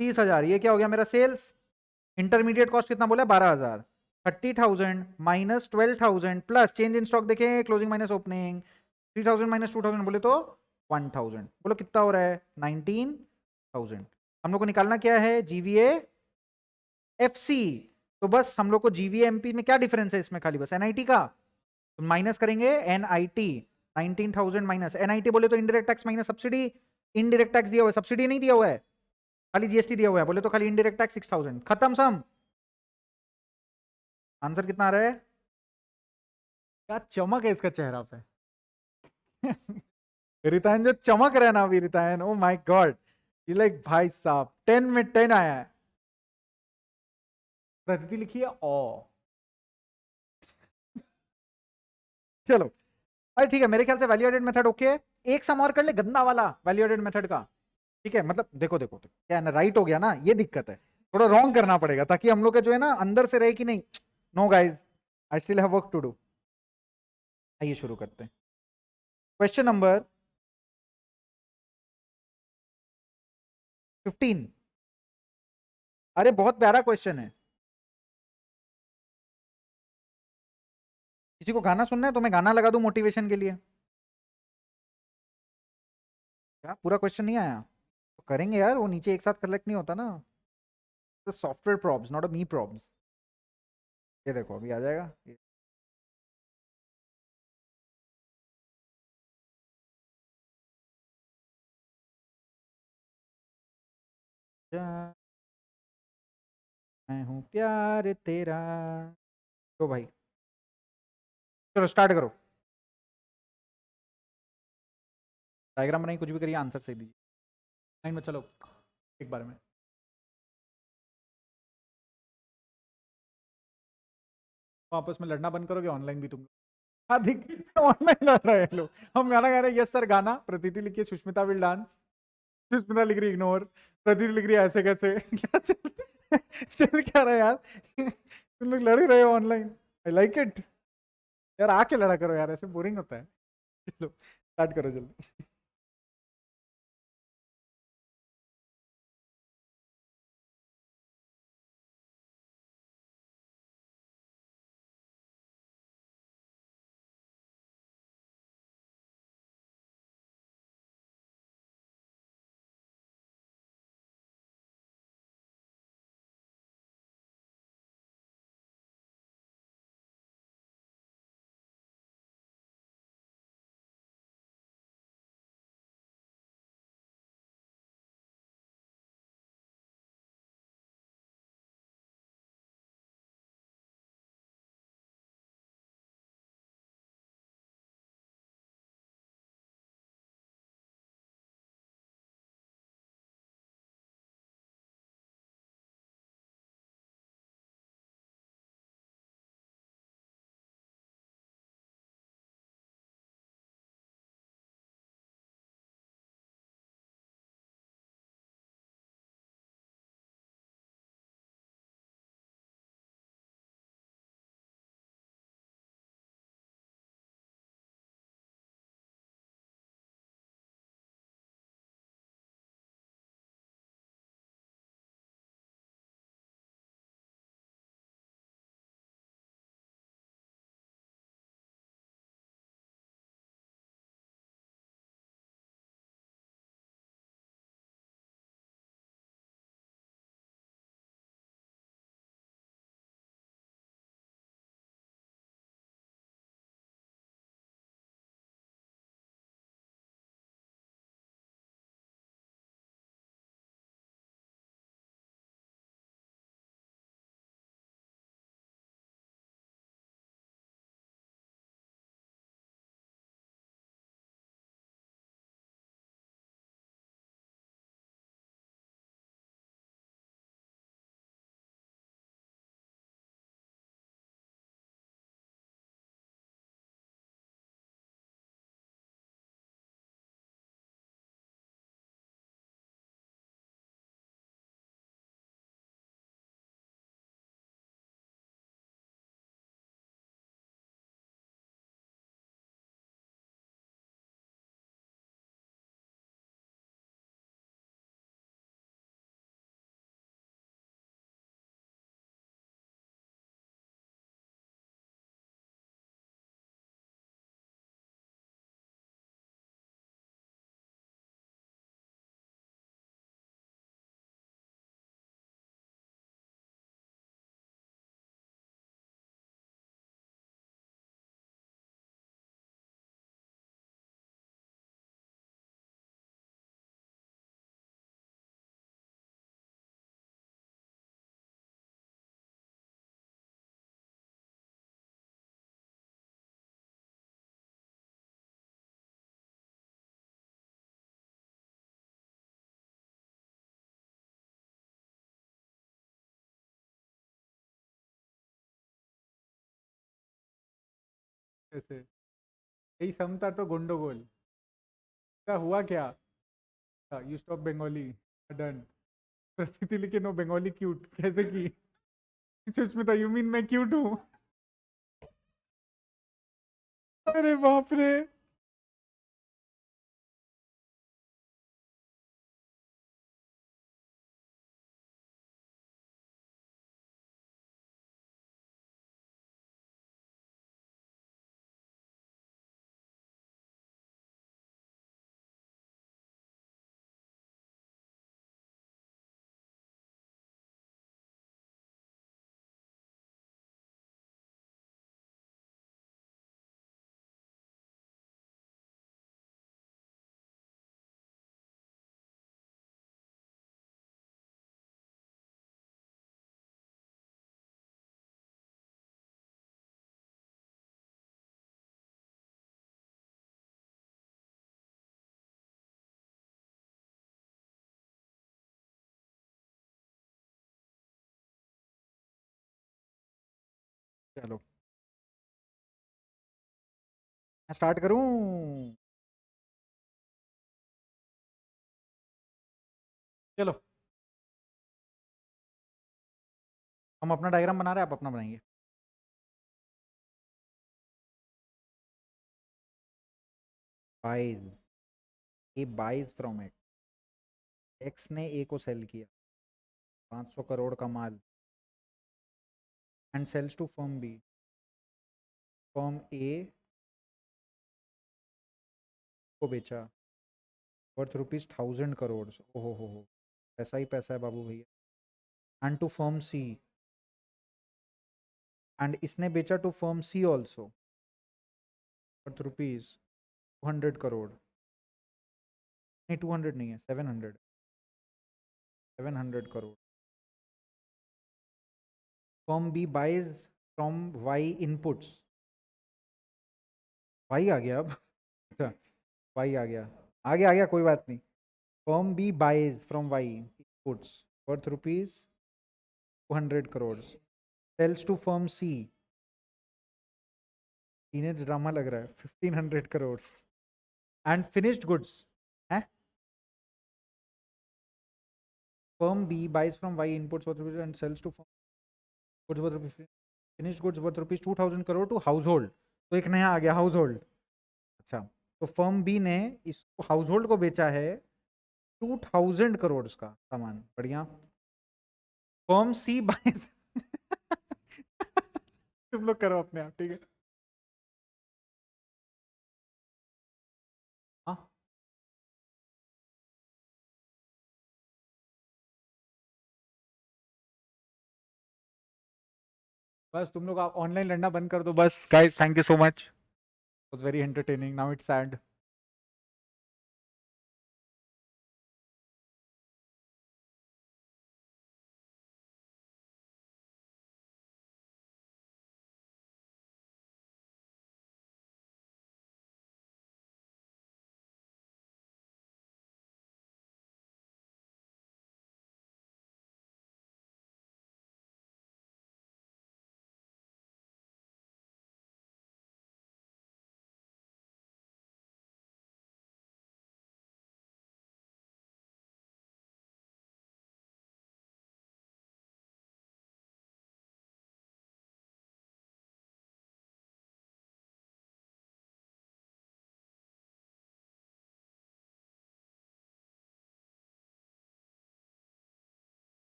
30,000। ये क्या हो गया मेरा सेल्स। इंटरमीडिएट कॉस्ट कितना बोला 12,000। 30,000 minus 12,000 plus change in stock देखें, क्लोजिंग माइनस ओपनिंग, 3,000 माइनस 2,000 बोले तो 1,000, बोलो कितना हो रहा है 19,000। हम लोग को निकालना क्या है जीवीए एफसी। तो बस हम लोग को जीवीए एमपी में क्या डिफरेंस है इसमें, खाली बस एनआईटी का, तो माइनस करेंगे एनआईटी। 19,000 माइनस एनआईटी बोले तो indirect tax minus subsidy, indirect tax दिया हुआ है, सब्सिडी नहीं दिया हुआ है, खाली जीएसटी दिया हुआ है, बोले तो खाली इनडायरेक्ट टैक्स 6,000, खत्म सम। आंसर कितना आ रहा है, क्या चमक है इसका चेहरा पे। रितायन जो चमक रहा है ना अभी, रितायन ओ माय गॉड, ये लाइक भाई साहब 10 में 10 आया है। प्रतीति लिखी है ओ। चलो अरे ठीक है, मेरे ख्याल से वैल्यू एडेड मेथड ओके है। एक सम और कर ले गंदा वाला वैल्यू एडेड मेथड का, ठीक है, मतलब देखो देखो क्या है ना, राइट हो गया ना, ये दिक्कत है, थोड़ा रॉन्ग करना पड़ेगा ताकि हम लोग का जो है ना अंदर से रहे कि नहीं, no guys I still have work to do. आइए शुरू करते हैं। Question number 15। अरे बहुत प्यारा क्वेश्चन है। किसी को गाना सुनना है तो मैं गाना लगा दूं मोटिवेशन के लिए। क्या पूरा क्वेश्चन नहीं आया, तो करेंगे यार, वो नीचे एक साथ कलेक्ट नहीं होता ना, तो software problems not a me problems. ये देखो अभी आ जाएगा मैं हूं प्यार तेरा। तो भाई चलो स्टार्ट करो, डायग्राम बनाइए, कुछ भी करिए, आंसर सही दीजिए। लाइन में चलो एक बार में। तो आपस में लड़ना बंद करोगे, ऑनलाइन भी तुम लोग अधिक ऑनलाइन लड़ रहे हैं लोग। हम गाना गा रहे हैं, यस सर गाना, प्रतीति लिखिए सुष्मिता विल डांस, सुष्मिता लिख रही इग्नोर, प्रतीति लिख रही है ऐसे कैसे क्या चल क्या रहा है यार तुम लोग लड़ ही रहे हो ऑनलाइन, आई लाइक इट। यार आके लड़ा करो यार, ऐसे बोरिंग होता है। चलो स्टार्ट करो जल्दी। ऐसे यही सम था तो गोंडोगोल क्या हुआ क्या? You stop Bengali done. परिस्थिति लिखे नो बंगाली क्यूट कैसे की? सुष्मिता यू मीन मैं क्यूट हूँ? अरे बाप रे। चलो मैं स्टार्ट करूं। चलो हम अपना डायग्राम बना रहे हैं, आप अपना बनाइए। Buys, A buys from it, X ने ए को सेल किया 500 करोड़ का माल and sales to firm B, firm A को बेचा वर्थ रुपीज 1000 करोड़। ओहो हो, पैसा ही पैसा है बाबू भैया। And to firm C, and इसने बेचा to firm C also worth rupees 200 crore. नहीं 200 नहीं है, 700, 700 crore. Firm B buys from Y inputs, Y आ गया अब। अच्छा वाई आ गया कोई बात नहीं। Firm B buys from Y inputs worth rupees 200 crore, sales to firm C, teenage drama लग रहा है, 1500 करोड़। एंड फिनिश्ड गुड्स है, firm B buys from Y inputs worth rupees and sales to firm goods worth rupees, finished goods worth rupees 2000 crore to household. तो एक नया आ गया house hold. अच्छा, तो फर्म बी ने इसको हाउस होल्ड को बेचा है 2000 करोड़ का सामान। बढ़िया। फर्म सी बाइज तुम लोग करो अपने आप, ठीक है। हाँ बस तुम लोग ऑनलाइन लड़ना बंद कर दो बस। Guys thank you so much, was very entertaining, now it's sad.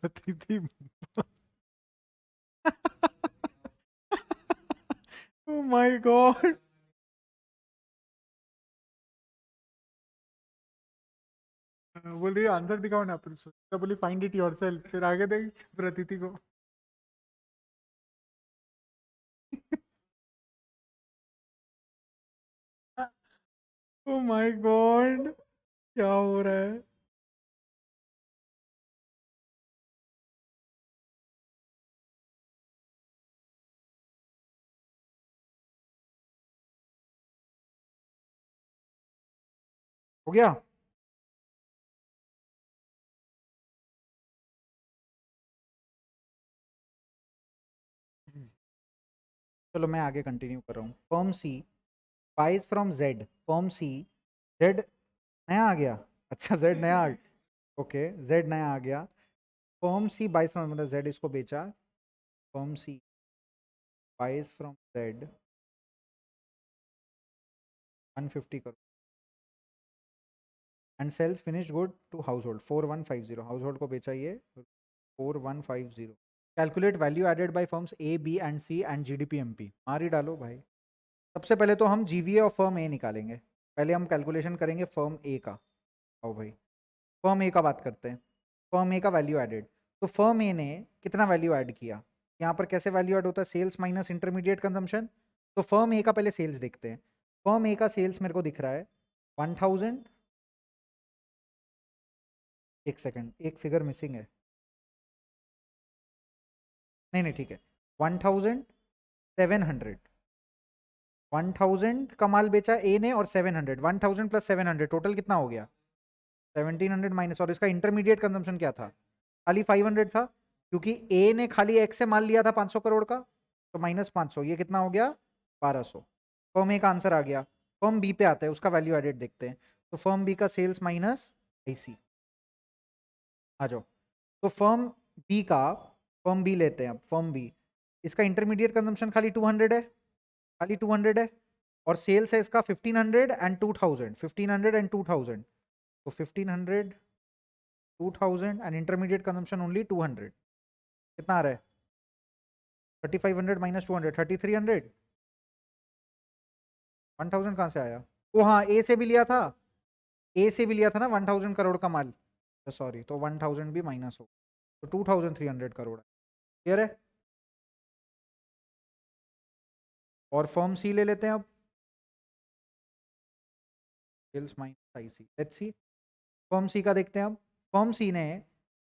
प्रतीति ओ माय गॉड, बोल रही आंसर दिखाओ ना, फिर सोचा बोली फाइंड इट योरसेल्फ, फिर आगे देख प्रतीति को। ओ माय गॉड, क्या हो रहा है? हो गया? चलो मैं आगे कंटिन्यू कर रहा हूँ। Firm C buys from Z, firm C, Z नया आ गया, अच्छा जेड नया आ गया, ओके जेड नया आ गया। फर्म सी बाइज फ्रॉम, मतलब जेड इसको बेचा, firm C buys from Z 150 crore and sells finished good to household 4150, household को बेचा ये 4150। Calculate value added by firms A B and C and GDP MP, मार ही डालो भाई। सबसे पहले तो हम जीवीए और फर्म ए निकालेंगे, पहले हम कैलकुलेशन करेंगे फर्म ए का। आओ भाई फर्म ए का बात करते हैं। फर्म ए का वैल्यू एडेड, तो फर्म ए ने कितना वैल्यू ऐड किया, यहाँ पर कैसे वैल्यू ऐड होता है, सेल्स माइनस इंटरमीडिएट कंजम्पशन। तो फर्म ए का पहले सेल्स देखते हैं। फर्म ए का सेल्स मेरे को दिख रहा है 1000, एक सेकंड एक फिगर मिसिंग है, नहीं नहीं ठीक है, 1700, 1000 का माल बेचा ए ने और 700, 1000 प्लस 700 टोटल कितना हो गया 1700 माइनस, और इसका इंटरमीडिएट कंजम्पशन क्या था, खाली 500 था, क्योंकि ए ने खाली एक्स से माल लिया था 500 करोड़ का, तो माइनस 500, ये कितना हो गया 1200। फर्म ए का आंसर आ गया। फर्म बी पे आता है, उसका वैल्यू एडेड देखते हैं। तो फर्म बी का सेल्स माइनस आईसी, आ जाओ। तो फर्म बी का, फर्म बी लेते हैं अब, फर्म बी, इसका इंटरमीडिएट कंजम्पशन खाली 200 है, खाली 200 है, और सेल्स है इसका 1500 एंड 2000, 1500 एंड 2000, तो 1500 2000 एंड इंटरमीडिएट कंजम्पशन ओनली 200, कितना आ रहा है 3500 माइनस 200, 3300, 1000 कहाँ से आया, ओ हाँ ए से भी लिया था, ए से भी लिया था ना 1000 करोड़ का माल, तो सॉरी, तो 1000 भी माइनस हो, तो 2300 करोड़, क्लियर है। और फर्म सी ले लेते हैं अब, sales minus IC, let's see firm C का देखते हैं अब। फर्म सी ने,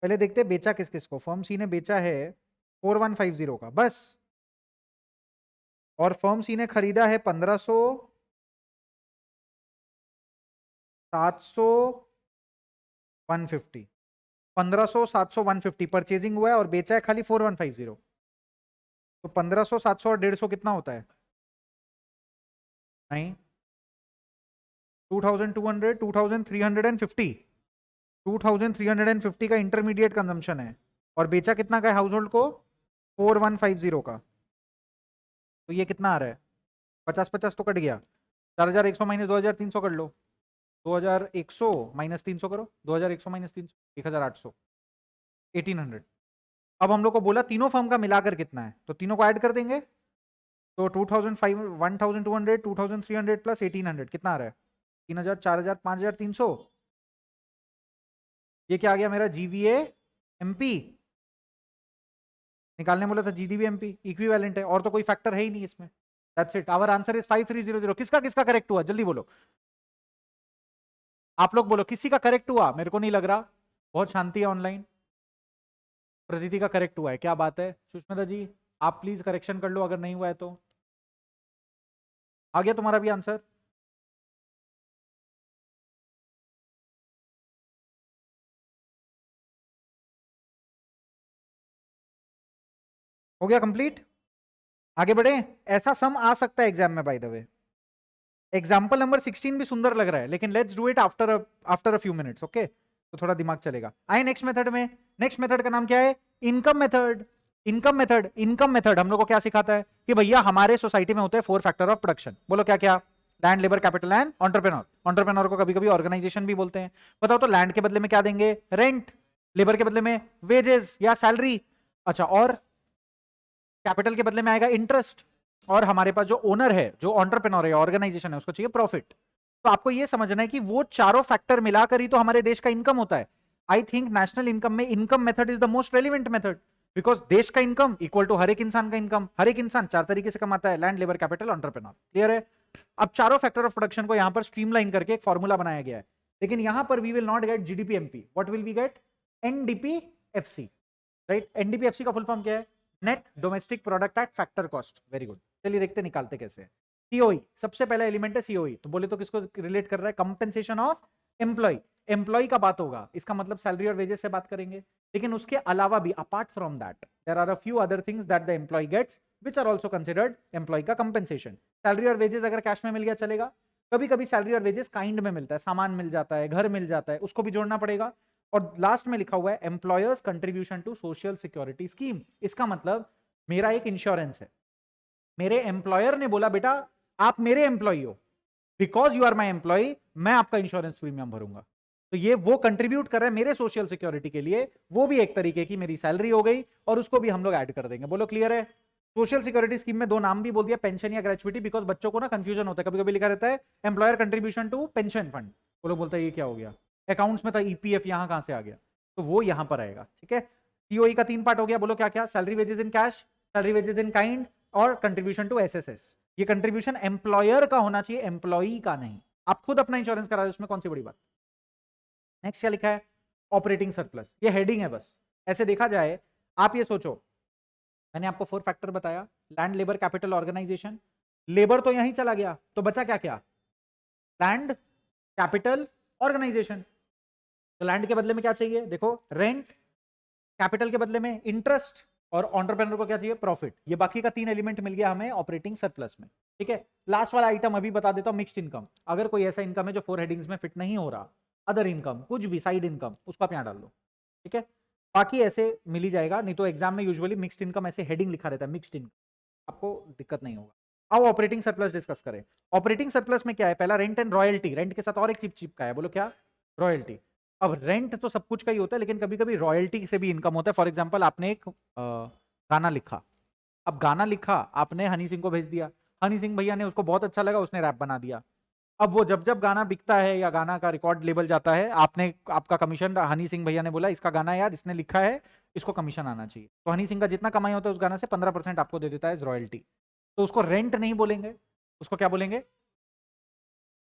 पहले देखते हैं बेचा किस किस को, फर्म सी ने बेचा है 4150 का बस, और फर्म सी ने खरीदा है 1500, 700, 150, 1500 700 150 परचेजिंग हुआ है, और बेचा है खाली 4150, तो 1500 700 और 150 कितना होता है, नहीं 2200, 2350, 2350 का इंटरमीडिएट कंजम्पशन है, और बेचा कितना का है हाउस होल्ड को 4150 का, तो ये कितना आ रहा है 50-50 तो कट गया, 4100 माइनस 2300 कर लो, 2100 माइनस 300 करो, 2100 माइनस 300 1800, 1800। अब हम लोग को बोला तीनों फर्म का मिलाकर कितना है, तो तीनों को ऐड कर देंगे, तो 2005 1200 2300 प्लस 1800 कितना आ रहा है 3000 4000 5300, ये क्या आ गया मेरा जीवीए एमपी, निकालने बोला था जीडीबी एमपी, इक्विवेलेंट है, और तो कोई फैक्टर है ही नहीं इसमें। That's it, our answer is 5300। किसका किसका करेक्ट हुआ जल्दी बोलो, आप लोग बोलो किसी का करेक्ट हुआ, मेरे को नहीं लग रहा, बहुत शांति है ऑनलाइन। प्रतीति का करेक्ट हुआ है, क्या बात है, सुष्मिता जी आप प्लीज करेक्शन कर लो अगर नहीं हुआ है तो। आ गया तुम्हारा भी आंसर, हो गया कंप्लीट, आगे बढ़े। ऐसा सम आ सकता है एग्जाम में by the way, example number 16 भी सुंदर लग रहा है, लेकिन let's do it after after a few minutes, okay, तो थोड़ा दिमाग चलेगा। आए नेक्स्ट मेथड में, नेक्स्ट मेथड का नाम क्या है, income method. Income method, income method हम लोग को क्या सिखाता है कि भैया हमारे सोसाइटी में होते हैं 4 फैक्टर ऑफ प्रोडक्शन, बोलो क्या क्या, land labour capital and entrepreneur, entrepreneur को कभी कभी ऑर्गेनाइजेशन भी बोलते हैं। बताओ तो लैंड के बदले में क्या देंगे, रेंट, लेबर के बदले में वेजेस या सैलरी, अच्छा, और कैपिटल के बदले में आएगा इंटरेस्ट, और हमारे पास जो ओनर है, जो एंटरप्रेन्योर है, ऑर्गेनाइजेशन है, उसको चाहिए प्रॉफिट। तो आपको ये समझना है कि वो चारों फैक्टर मिलाकर ही तो हमारे देश का इनकम होता है। आई थिंक नेशनल इनकम में income method is the most relevant method, because देश का इनकम इक्वल टू हर एक इंसान का इनकम। हर एक इंसान चार तरीके से कमाता है, land, labour, capital, entrepreneur. Clear है? अब चारों फैक्टर ऑफ प्रोडक्शन को यहां पर स्ट्रीमलाइन करके एक फॉर्मूला बनाया गया है, लेकिन यहां पर we will not get GDP MP, what will we get? NDP FC, right? NDP FC का फुल फॉर्म क्या है? Net domestic product at factor cost. Very good, चलिए देखते निकालते कैसे। सीओई सबसे पहला एलिमेंट है, सीओई। तो बोले तो किसको रिलेट कर रहा है? Compensation of employ. एम्प्लॉय का बात होगा, इसका मतलब सैलरी और वेजेस से बात करेंगे, लेकिन उसके अलावा भी apart from that there are a few other things that the employee gets which are also considered employee का कंपेंसेशन। सैलरी और वेजेस अगर कैश में मिल गया चलेगा, कभी कभी सैलरी और वेजेस काइंड में मिलता है, सामान मिल जाता है, घर मिल जाता है, उसको भी जोड़ना पड़ेगा। और लास्ट में लिखा हुआ है employers contribution to social security scheme. इसका मतलब मेरा एक इंश्योरेंस है, मेरे एम्प्लॉयर ने बोला बेटा आप मेरे एम्प्लॉय हो, because you are my employee, मैं आपका इंश्योरेंस प्रीमियम भरूंगा। तो ये वो कंट्रीब्यूट कर रहा है मेरे सोशल सिक्योरिटी के लिए, वो भी एक तरीके की मेरी सैलरी हो गई, और उसको भी हम लोग ऐड कर देंगे। बोलो क्लियर है? सोशल सिक्योरिटी स्कीम में दो नाम भी बोल दिया, पेंशन या ग्रेचुइटी, बिकॉज बच्चों को ना कंफ्यूजन होता है, कभी कभी लिखा रहता है employer contribution to pension fund, वो लोग बोलता है ये क्या हो गया, अकाउंट्स में था ईपीएफ, यहां कहां से आ गया? तो वो यहां पर आएगा। ठीक है, सीओई का 3 पार्ट हो गया, बोलो क्या क्या? Salary wages in cash, salary wages in kind, और कंट्रीब्यूशन टू एसएसएस। ये कंट्रीब्यूशन एम्प्लॉयर का होना चाहिए, एम्प्लॉई का नहीं। आप खुद अपना इंश्योरेंस करा रहे हो, उसमें कौन सी बड़ी बात। नेक्स्ट क्या लिखा है? Operating surplus. ये हेडिंग है बस, ऐसे देखा जाए आप ये सोचो, मैंने आपको 4 फैक्टर बताया, land, labour, capital, organisation. Labour तो यहीं चला गया, तो बचा क्या क्या? Land, capital, organisation. तो लैंड के बदले में क्या चाहिए? देखो, रेंट। कैपिटल के बदले में इंटरेस्ट, और एंटरप्रेन्योर को क्या चाहिए? प्रॉफिट। ये बाकी का 3 एलिमेंट मिल गया हमें ऑपरेटिंग सरप्लस में। ठीक है, लास्ट वाला आइटम अभी बता देता हूं, मिक्स्ड इनकम। अगर कोई ऐसा इनकम है जो 4 हेडिंग्स में फिट नहीं हो रहा, अदर इनकम, कुछ भी साइड इनकम, उसको आप यहां डाल दो। ठीक है, बाकी ऐसे मिल ही जाएगा, नहीं तो एग्जाम में यूजुअली मिक्स्ड इनकम ऐसे हेडिंग लिखा रहता है, मिक्स्ड इनकम, आपको दिक्कत नहीं होगा। आओ ऑपरेटिंग सरप्लस डिस्कस करें। ऑपरेटिंग सरप्लस में क्या है? पहला रेंट एंड रॉयल्टी। रेंट के साथ और एक चिप चिप का है, बोलो क्या? रॉयल्टी। अब रेंट तो सब कुछ का ही होता है, लेकिन कभी कभी रॉयल्टी से भी इनकम होता है। फॉर एग्जाम्पल आपने एक गाना लिखा, अब गाना लिखा आपने हनी सिंह को भेज दिया, हनी सिंह भैया ने उसको बहुत अच्छा लगा, उसने रैप बना दिया। अब वो जब जब गाना बिकता है या गाना का रिकॉर्ड लेबल जाता है, आपने आपका कमीशन, हनी सिंह भैया ने बोला इसका गाना यार इसने लिखा है, इसको कमीशन आना चाहिए, तो हनी सिंह का जितना कमाई होता है उस गाना से 15% आपको दे देता है रॉयल्टी। तो उसको रेंट नहीं बोलेंगे, उसको क्या बोलेंगे?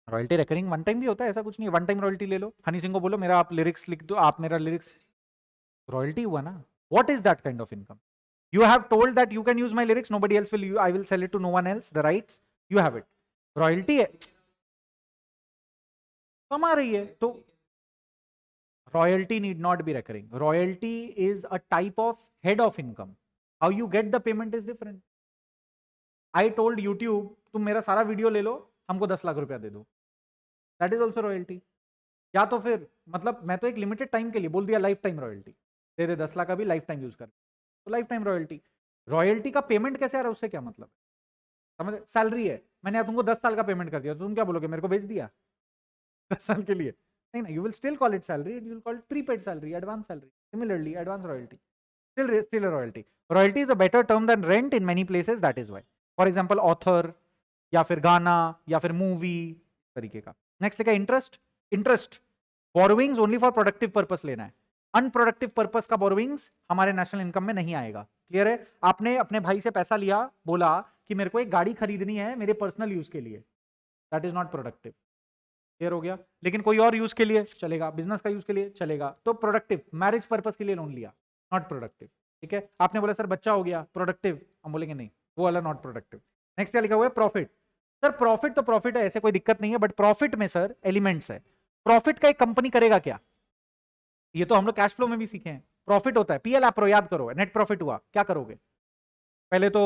रॉयल्टी। रेकरिंग वन टाइम भी होता है, ऐसा कुछ नहीं है, वन टाइम रॉयल्टी ले लो। हनी सिंह को बोलो मेरा आप लिरिक्स लिख दो, आप मेरा लिरिक्स, रॉयल्टी हुआ ना। What is that kind of income? You have told that you can use my lyrics, nobody else will use, I will sell it to no one else, the rights you have it, royalty है, कमा रही है तो royalty need not be recurring. Royalty is a type of head of income, how you get the payment is different. I told YouTube तुम मेरा सारा video ले लो, हमको 10 लाख रुपया दे दो, that is also royalty. या तो फिर मतलब मैं तो एक लिमिटेड टाइम के लिए बोल दिया लाइफ टाइम रॉयल्टी दे दे, 10 लाख अभी लाइफ टाइम यूज कर, तो लाइफ टाइम रॉयल्टी। रॉयल्टी का पेमेंट कैसे आ रहा है उससे क्या मतलब? समझ? सैलरी है, मैंने अब तुमको 10 साल का पेमेंट कर दिया, तो तुम क्या बोलोगे? मेरे को भेज दिया 10 साल के लिए? नहीं ना, you will still call it salary, you will call it prepaid salary, advance salary. Similarly advance royalty still a royalty. Royalty is a better term than rent in many places, that is why. For example, author, या फिर गाना, या फिर movie, तरीके का। Next क्या? Interest. Interest borrowings only for productive purpose लेना है, अनप्रोडक्टिव पर्पस का बोरोविंग्स हमारे नेशनल इनकम में नहीं आएगा। क्लियर है? आपने अपने भाई से पैसा लिया, बोला कि मेरे को एक गाड़ी खरीदनी है मेरे पर्सनल यूज के लिए, that is not productive. Clear हो गया? लेकिन कोई और यूज के लिए चलेगा, बिजनेस का यूज के लिए चलेगा, तो प्रोडक्टिव। मैरिज पर्पस के लिए लोन लिया, नॉट प्रोडक्टिव। ठीक है, आपने बोला सर बच्चा हो गया, प्रोडक्टिव, हम बोलेंगे नहीं, वो वाला नॉट प्रोडक्टिव। नेक्स्ट क्या लिखा हुआ है? प्रॉफिट। सर प्रॉफिट तो प्रॉफिट है, ऐसे कोई दिक्कत नहीं है, बट प्रॉफिट में सर एलिमेंट्स है। प्रॉफिट का एक कंपनी करेगा क्या? ये तो हम लोग कैश फ्लो में भी सीखे हैं, प्रॉफिट होता है पीएल, आप याद करो, नेट प्रॉफिट हुआ, क्या करोगे? पहले तो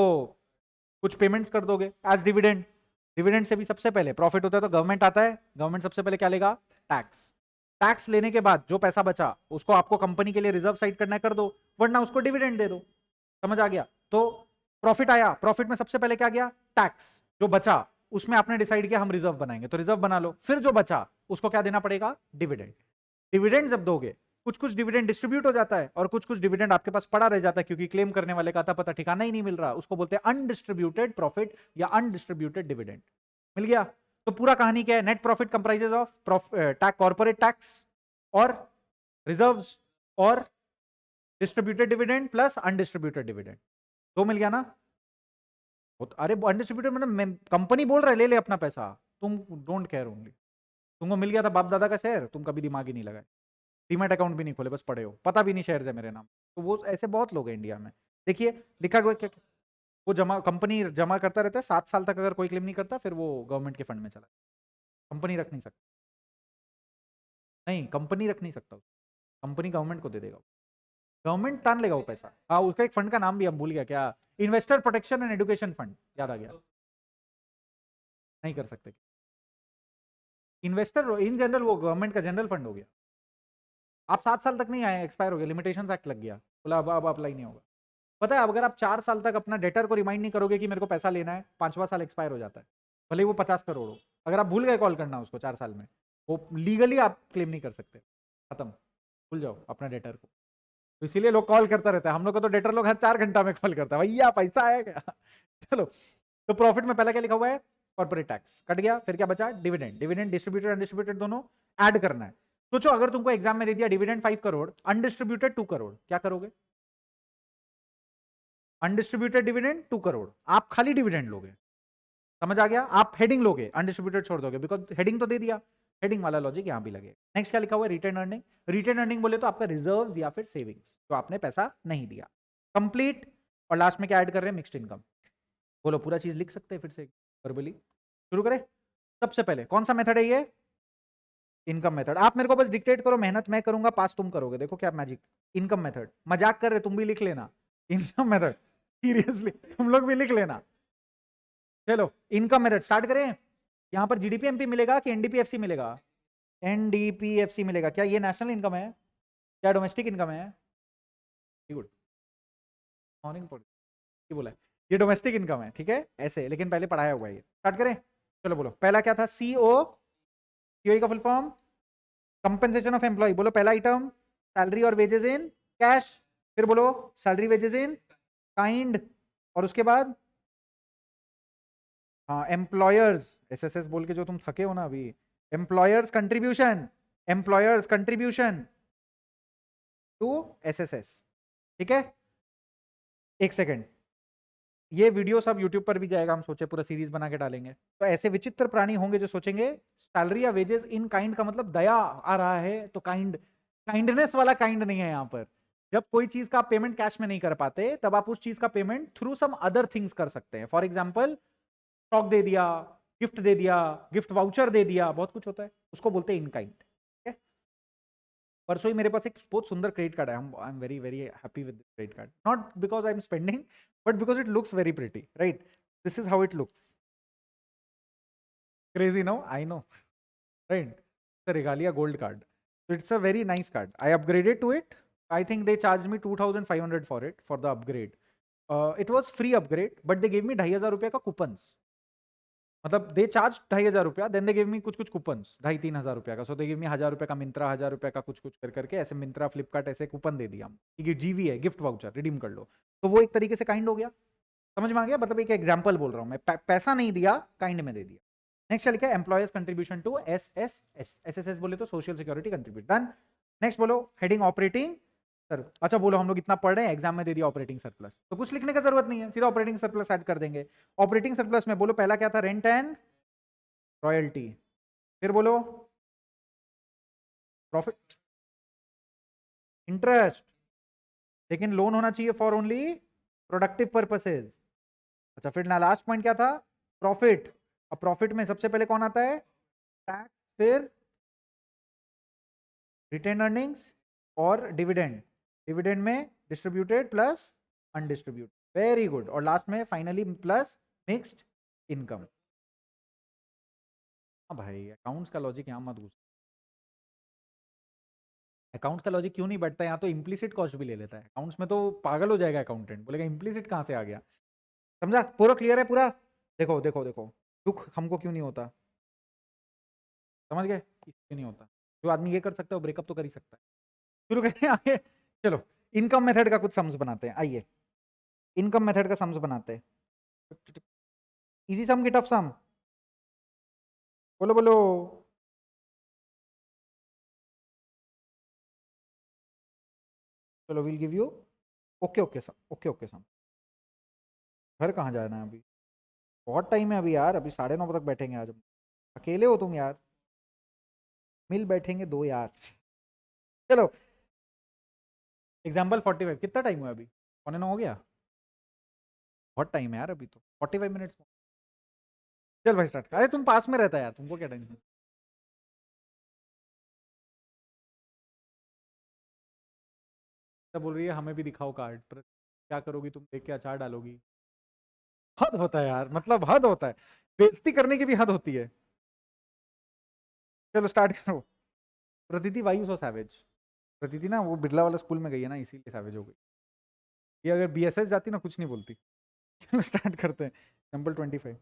कुछ पेमेंट्स कर दोगे एज डिविडेंड, डिविडेंड से भी सबसे पहले प्रॉफिट होता है, तो गवर्नमेंट आता है, गवर्नमेंट सबसे पहले क्या लेगा? टैक्स। टैक्स लेने के बाद जो पैसा बचा उसको आपको कंपनी के लिए रिजर्व साइड करना है, कर दो, वरना उसको डिविडेंड दे दो। समझ आ गया? तो प्रॉफिट आया, प्रॉफिट में सबसे पहले क्या गया? टैक्स। जो बचा उसमें आपने डिसाइड किया हम रिजर्व बनाएंगे, तो रिजर्व बना लो, फिर जो बचा उसको क्या देना पड़ेगा? डिविडेंड। डिविडेंड जब दोगे कुछ कुछ डिविडेंड डिस्ट्रीब्यूट हो जाता है और कुछ कुछ डिविडेंड आपके पास पड़ा रह जाता है क्योंकि क्लेम करने वाले का आता पता ठिकाना ही नहीं मिल रहा, उसको बोलते हैं अनडिस्ट्रीब्यूटेड प्रॉफिट या अनडिस्ट्रीब्यूटेड डिविडेंड। मिल गया? तो पूरा कहानी क्या है? Net profit comprises of tax, corporate tax और रिजर्व्स और distributed dividend plus undistributed dividend. दो मिल गया ना? अरे अनडिस्ट्रीब्यूटेड मतलब कंपनी बोल रहा है ले ले अपना पैसा, तुम डोंट केयर ओनली। तुमको मिल गया था बाप दादा का शेयर, तुम कभी दिमाग ही नहीं लगाए, डीमैट अकाउंट भी नहीं खोले, बस पड़े हो, पता भी नहीं शेयर्स है मेरे नाम। तो वो ऐसे बहुत लोग हैं इंडिया में। देखिए लिखा हुआ क्या, वो जमा, कंपनी जमा करता रहता है 7 साल तक, अगर कोई क्लेम नहीं करता फिर वो गवर्नमेंट के फंड में चला, कंपनी रख नहीं सकता। नहीं, कंपनी रख नहीं सकता, कंपनी गवर्नमेंट को दे देगा, गवर्नमेंट टान लेगा वो पैसा। हाँ, उसका एक फंड का नाम भी हम भूल गया, क्या, investor protection and education fund, याद आ गया। नहीं कर सकते इन्वेस्टर इन जनरल, वो गवर्नमेंट का जनरल फंड हो गया। आप 7 साल तक नहीं आए, एक्सपायर हो गया, लिमिटेशन एक्ट लग गया, बोला अब अप्लाई नहीं होगा। पता है, अगर आप 4 साल तक अपना डेटर को रिमाइंड नहीं करोगे कि मेरे को पैसा लेना है, 5वां साल एक्सपायर हो जाता है, भले ही वो 50 करोड़ हो। अगर आप भूल गए कॉल करना उसको 4 साल में, वो लीगली आप क्लेम नहीं कर सकते, खत्म, भूल जाओ अपना डेटर को। तो इसीलिए लोग कॉल करता रहता है, हम लोग को तो डेटर लोग हर 4 घंटा में कॉल करता है, भैया पैसा आया क्या। चलो, तो प्रॉफिट में पहला क्या लिखा हुआ है? कॉर्पोरेट टैक्स कट गया, फिर क्या बचा? डिविडेंड। डिविडेंड डिस्ट्रीब्यूटेड अनडिस्ट्रीब्यूटेड दोनों ऐड करना है। सोचो अगर तुमको एग्जाम में दे दिया डिविडेंड 5 करोड़, अनडिस्ट्रीब्यूटेड 2 करोड़, क्या करोगे? अनडिस्ट्रीब्यूटेड डिविडेंड 2 करोड़, आप खाली डिविडेंड लोगे, समझ आ गया? आप हेडिंग लोगे, अनडिस्ट्रीब्यूटेड छोड़ दोगे, बिकॉज हेडिंग तो दे दिया, हेडिंग वाला लॉजिक यहां भी लगे। नेक्स्ट क्या लिखा हुआ है? Retain earning. रिटेन अर्निंग बोले तो आपका रिजर्व्स या फिर सेविंग्स, तो आपने पैसा नहीं दिया, कंप्लीट। और लास्ट में क्या ऐड कर रहे हैं? Mixed income. बोलो पूरा चीज लिख सकते हैं फिर से वर्बली? शुरू करें? सबसे पहले कौन सा मेथड है ये? Income method. आप मेरे को बस डिक्टेट करो, मेहनत मैं करूंगा, पास तुम करोगे, देखो क्या मैजिक। इनकम मेथड, मजाक कर रहे, तुम भी लिख लेना इनकम मेथड, सीरियसली तुम लोग भी लिख लेना। चलो इनकम मेथड स्टार्ट करें। यहां पर जीडीपी एमपी मिलेगा कि एनडीपीएफसी मिलेगा? एनडीपीएफसी मिलेगा। क्या ये नेशनल इनकम है? क्या डोमेस्टिक इनकम है? गुड मॉर्निंग, बोला है ये डोमेस्टिक इनकम है, ठीक है ऐसे, लेकिन पहले पढ़ाया हुआ है ये। स्टार्ट करें? चलो बोलो, पहला क्या था? सीओ, सीओ का full form compensation of employee. बोलो पहला आइटम सैलरी और वेजेस इन कैश, फिर बोलो सैलरी वेजेस इन काइंड, और उसके बाद हाँ एम्प्लॉयर्स, एसएसएस बोल के जो तुम थके हो ना अभी, employers contribution, employers contribution to SSS, ठीक है। एक सेकेंड, ये वीडियो सब यूट्यूब पर भी जाएगा, हम सोचे पूरा सीरीज बना के डालेंगे। तो ऐसे विचित्र प्राणी होंगे जो सोचेंगे सैलरी या वेजेस इन काइंड का मतलब दया आ रहा है, तो काइंड, काइंडनेस वाला काइंड नहीं है यहाँ पर। जब कोई चीज का पेमेंट कैश में नहीं कर पाते, तब आप उस चीज का payment through some other things कर सकते हैं। फॉर एग्जाम्पल स्टॉक दे दिया, गिफ्ट दे दिया, गिफ्ट वाउचर दे दिया, बहुत कुछ होता है, उसको बोलते हैं इन काइंड। परसों ही मेरे पास एक बहुत सुंदर क्रेडिट कार्ड है, I am very very happy with credit card, not because I am spending but because it looks very pretty, right? This is how it looks, crazy no, I know, right? The regalia gold card, so it's a very nice card. I upgraded to it. I think they charged me 2500 for it, for the upgrade. It was free upgrade, but they gave me 2500 का coupons. मतलब they charge 2500 then they give me कुछ कुछ coupons 2500-3000 का। सो दे give मी 1000 का मिंत्रा, 1000 का कुछ कुछ कर करके ऐसे मिंत्रा फ्लिपकार्ट ऐसे कूपन दे दिया, कि जीवी है गिफ्ट वाउचर रिडीम कर लो। तो वो एक तरीके से काइंड हो गया, समझ में आ गया? मतलब एक एग्जांपल बोल रहा हूँ मैं, पैसा नहीं दिया, काइंड में दे दिया। नेक्स्ट लिखा है employers contribution to SSS, SSS बोले तो social security contribute, done. Next बोलो हेडिंग ऑपरेटिंग सर, अच्छा बोलो हम लोग इतना पढ़ रहे हैं, एग्जाम में दे दिया ऑपरेटिंग सरप्लस, तो कुछ लिखने का जरूरत नहीं है, सीधा ऑपरेटिंग सरप्लस ऐड कर देंगे। ऑपरेटिंग सरप्लस में बोलो पहला क्या था? रेंट एंड रॉयल्टी, फिर बोलो प्रॉफिट, इंटरेस्ट, लेकिन लोन होना चाहिए फॉर ओनली प्रोडक्टिव पर्पसेस। अच्छा फिर ना लास्ट पॉइंट क्या था? प्रॉफिट। अब प्रॉफिट में सबसे पहले कौन आता है? टैक्स, फिर रिटेन अर्निंग्स और डिविडेंड। डिविडेंड में distributed plus undistributed, very good. और लास्ट में फाइनली प्लस मिक्स्ड इनकम। हाँ भाई, अकाउंट्स का लॉजिक यहाँ मत घुस, अकाउंट्स का लॉजिक क्यों नहीं बैठता? यहाँ तो इम्प्लीसिट कॉस्ट भी ले लेता है, अकाउंट्स में तो पागल हो जाएगा अकाउंटेंट, बोलेगा इम्प्लीसिट कहाँ से आ गया। समझा? पूरा क्लियर है पूरा? देखो देखो देखो, दुख हमको क्यों नहीं होता, समझ गए? क्यों नहीं होता? जो आदमी ये कर सकता है वो ब्रेकअप तो कर ही सकता है। शुरू करें आगे। चलो इनकम मेथड का कुछ सम्स बनाते हैं, आइए इनकम मेथड का सम्स बनाते हैं। इजी सम की टफ सम, बोलो बोलो। चलो will give you okay okay sum, okay okay sum. घर कहाँ जाना है अभी? बहुत टाइम है अभी यार, अभी 9:30 तक बैठेंगे आज हम। अकेले हो तुम यार? मिल बैठेंगे दो यार। चलो एग्जाम्पल 45, कितना टाइम हुआ अभी? 9:15 हो गया, बहुत टाइम है यार अभी तो, 45 मिनट्स। चल भाई स्टार्ट। अरे तुम पास में रहता है यार, तुमको क्या टेंशन। तब बोल रही है हमें भी दिखाओ कार्ड, पर क्या करोगी तुम, देख के अचार डालोगी? हद होता है यार, मतलब हद होता है, बेइज्जती करने की भी हद होती है। चलो स्टार्ट करो। प्रतीति वाई सो सैवेज। प्रतीति ना वो बिरला वाला स्कूल में गई है ना, इसीलिए सैवेज हो गई। ये अगर बीएसएस जाती ना कुछ नहीं बोलती। चलो स्टार्ट करते हैं। एग्जाम्पल 25।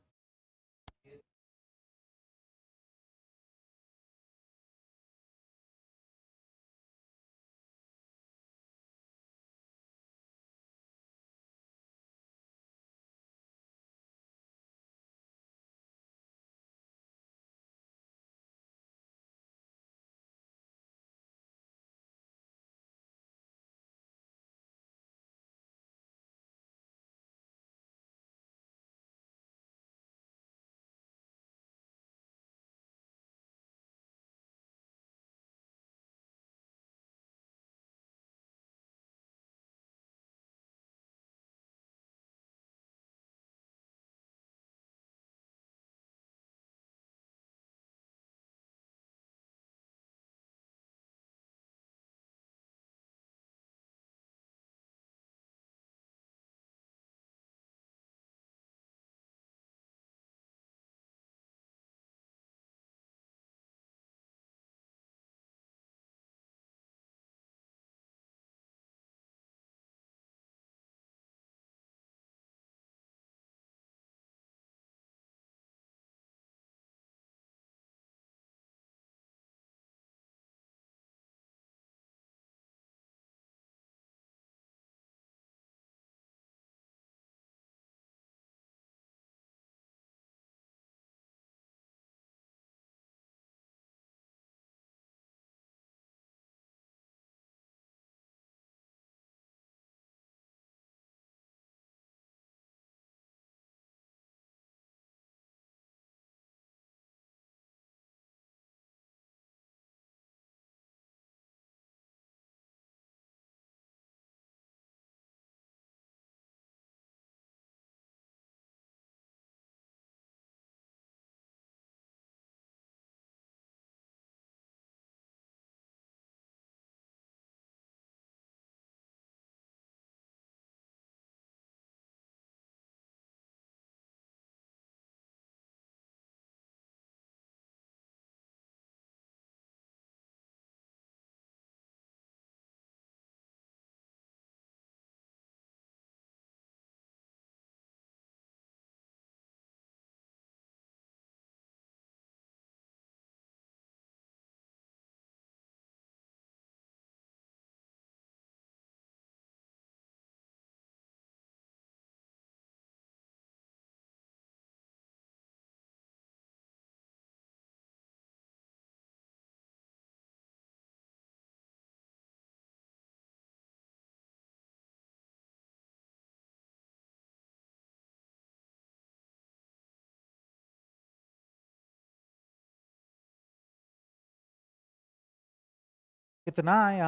कितना आया,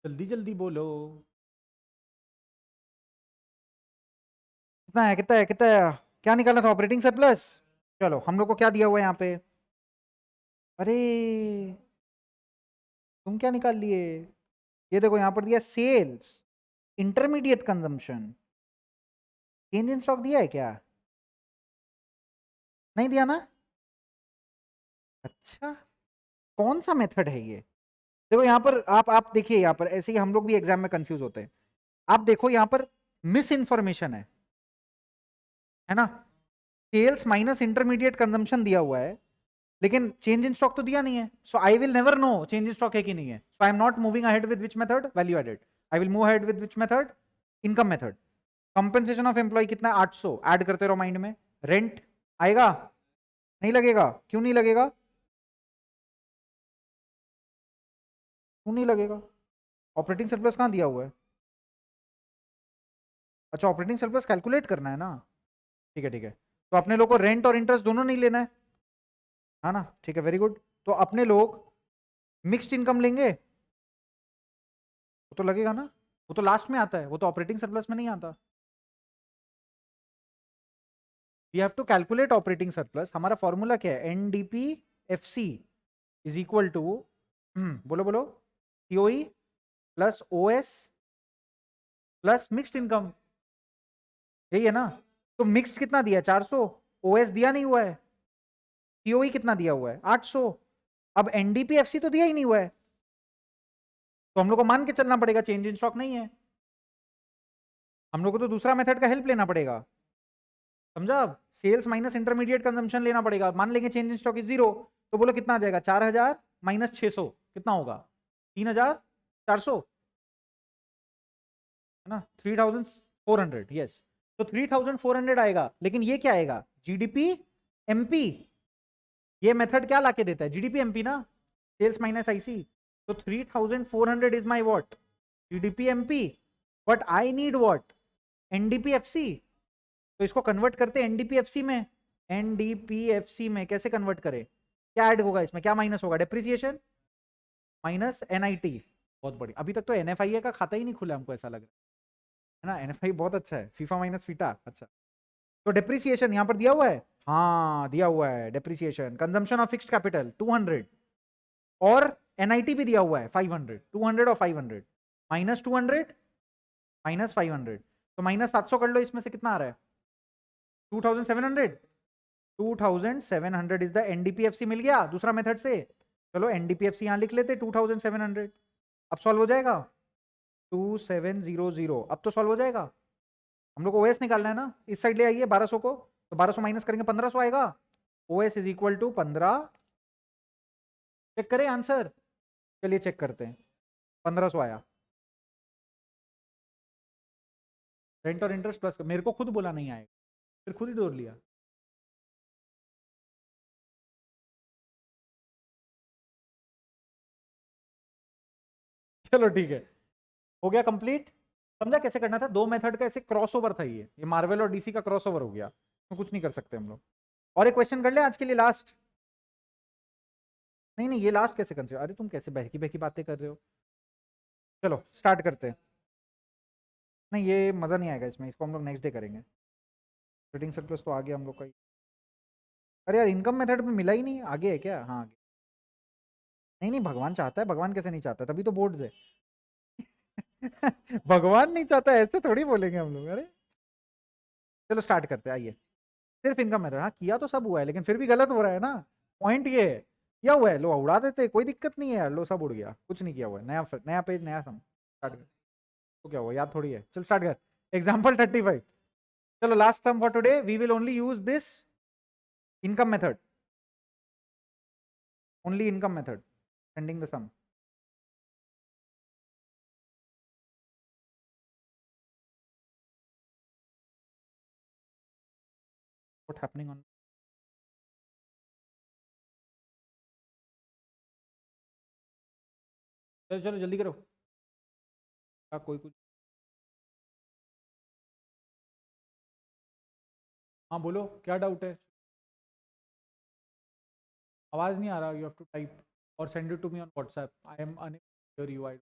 जल्दी जल्दी बोलो। कितना है कितना है कितना है? क्या निकालना था, ऑपरेटिंग सरप्लस? चलो हम लोग को क्या दिया हुआ है यहाँ पे? अरे तुम क्या निकाल लिए? ये देखो यहाँ पर दिया sales, intermediate consumption. Change in stock दिया है क्या? नहीं दिया ना? अच्छा, कौन सा मेथड है ये? देखो यहाँ पर आप देखिए, यहाँ पर ऐसे ही हम लोग भी एग्जाम में कंफ्यूज होते हैं। आप देखो यहाँ पर मिस इन्फॉर्मेशन है ना? सेल्स माइनस इंटरमीडिएट कंजम्पशन दिया हुआ है, लेकिन चेंज इन स्टॉक तो दिया नहीं है, so I will never know change in stock है कि नहीं है. So I am not moving ahead with which method, value added. I will move ahead with which method, income method. Compensation of employ कितना है? 800. Add करते रहो mind में. Rent आएगा? नहीं लगेगा. क्यों नहीं लगेगा? क्यों नहीं लगेगा? ऑपरेटिंग सरप्लस कहाँ दिया हुआ है? अच्छा, ऑपरेटिंग सरप्लस कैलकुलेट करना है ना. ठीक है ठीक है. तो अपने लोग को रेंट और इंटरेस्ट दोनों नहीं लेना है ना. ठीक है, वेरी गुड. तो अपने लोग मिक्स्ड इनकम लेंगे. वो तो लगेगा ना, वो तो लास्ट में आता है, वो तो ऑपरेटिंग सरप्लस में नहीं आता. We have to calculate operating surplus. हमारा फॉर्मूला क्या है? NDP FC is equal to, बोलो बोलो, COE plus OS plus mixed income. यही है ना. तो मिक्स्ड कितना दिया है? 400. ओएस दिया नहीं हुआ है. सीओई कितना दिया हुआ है? 800. अब एनडीपी एफसी तो दिया ही नहीं हुआ है, तो हम लोग को मान के चलना पड़ेगा चेंज इन स्टॉक नहीं है. हम लोग को तो दूसरा मेथड का हेल्प लेना पड़ेगा. समझा? अब सेल्स माइनस इंटरमीडिएट कंजम्पशन लेना पड़ेगा. मान लेंगे चेंज इन स्टॉक इज 0, तो बोलो कितना आ जाएगा? 4000 माइनस 600 कितना होगा? 3400, है ना. 3400, यस. तो 3400 आएगा. लेकिन ये क्या आएगा? GDP MP. ये मेथड क्या लाके देता है? जीडीपी एमपी ना, सेल्स माइनस आईसी. तो 3400 is my what? GDP MP. But I need what? NDPFC. तो इसको कन्वर्ट करते हैं एनडीपीएफसी में. एनडीपीएफसी में कैसे कन्वर्ट करें? क्या ऐड होगा इसमें? क्या माइनस होगा? Depreciation minus NIT. बहुत बढ़िया. अभी तक तो एनएफआईए का खाता ही नहीं खुला, हमको ऐसा लग रहा है ना. एनएफआई बहुत अच्छा है. फीफा माइनस फीटा अच्छा. तो डेप्रिसिएशन यहां पर दिया हुआ है. हाँ दिया हुआ है. Depreciation, consumption of fixed capital 200, और एनआईटी भी दिया हुआ है 500. 200 और 500 माइनस 200 माइनस 500. तो माइनस 700 कर लो. इसमें से कितना आ रहा है? 2700. 2700 इज द एनडीपीएफसी. मिल गया दूसरा मेथड से. चलो एनडीपीएफसी यहां लिख लेते. 2700. अब सॉल्व हो जाएगा. 2700 अब तो सॉल्व हो जाएगा. हम लोग को ओएस निकालना है ना. इस साइड ले आइए 1200 को. तो 1200 माइनस करेंगे 1500 आएगा. OS is equal to 15. Check करें आंसर. चलिए चेक करते हैं. 1500 आया. रेंट और इंटरेस्ट प्लस, मेरे को खुद बोला नहीं आएगा, फिर खुद ही दौड़ लिया. चलो ठीक है, हो गया कंप्लीट. समझा कैसे करना था? दो मेथड का ऐसे क्रॉसओवर था. ये मार्वल और डीसी का क्रॉसओवर हो गया, तो कुछ नहीं कर सकते हम लोग. और एक क्वेश्चन कर ले आज के लिए, लास्ट. नहीं नहीं, ये लास्ट कैसे कंसिडर? अरे तुम कैसे बहकी बहकी बातें कर रहे हो. चलो स्टार्ट करते हैं. नहीं ये मज़ा नहीं आएगा इसमें, इसको हम लोग नेक्स्ट डे करेंगे. रेटिंग सरप्लस तो आ गया हम लोग का ही. अरे यार इनकम मेथड में मिला ही नहीं. आगे है क्या? हाँ आगे. नहीं नहीं, भगवान चाहता है. भगवान कैसे नहीं चाहता? तभी तो बोर्ड है. भगवान नहीं चाहता ऐसे थोड़ी बोलेंगे हम लोग. अरे चलो स्टार्ट करते हैं, आइए. सिर्फ इनकम मेथड. हाँ किया तो सब हुआ है, लेकिन फिर भी गलत हो रहा है ना. पॉइंट ये है, किया हुआ है लो उड़ा देते, कोई दिक्कत नहीं है यार. लो सब उड़ गया, कुछ नहीं किया हुआ है. नया नया पेज नया सम. स्टार्ट कर. तो क्या हुआ? याद थोड़ी है. चल स्टार्ट कर. एग्जाम्पल 35. चलो last sum for today. We will only use this income method. Only income method. Sending the sum. What happening on. चलो चलो जल्दी करो. क्या कोई कुछ. हाँ बोलो क्या डाउट है. आवाज नहीं आ रहा. यू हैव टू टाइप और send it to me on WhatsApp. I am unable to hear you. I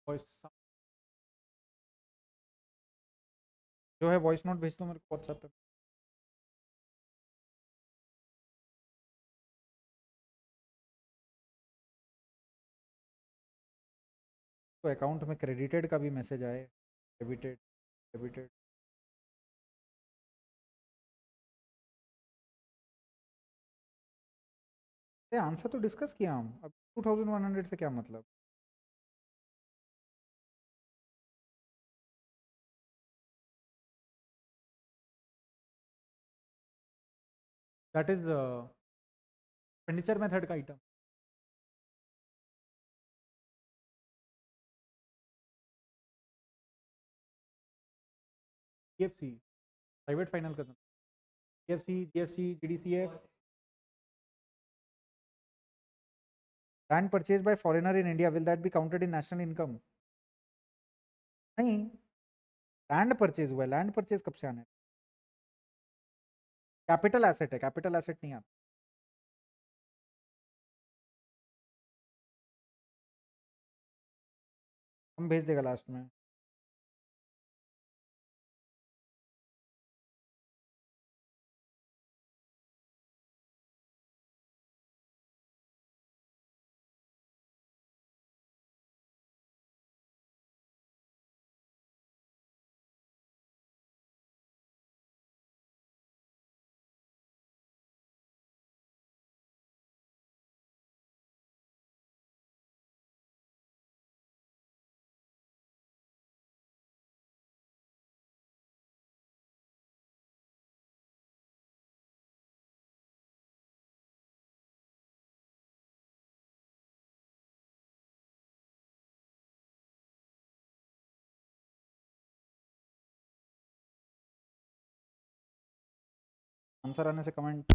voice जो है वॉइस नोट भेज दो मेरे को व्हाट्सएप पे. तो अकाउंट में क्रेडिटेड का भी मैसेज आए. डेबिटेड. डेबिटेड. आंसर तो डिस्कस किया हम. अब 2100 से क्या मतलब? दैट इज एक्सपेंडिचर मेथड का आइटम। जीएफसी प्राइवेट फाइनल का GFC GFC GDCF. Land purchase by foreigner in India, will that be counted in national income? नहीं, लैंड परचेज हुआ है, लैंड परचेज कब से आने? कैपिटल एसेट है, कैपिटल एसेट नहीं आता। हम भेज देगा लास्ट में। आंसर आने से कमेंट।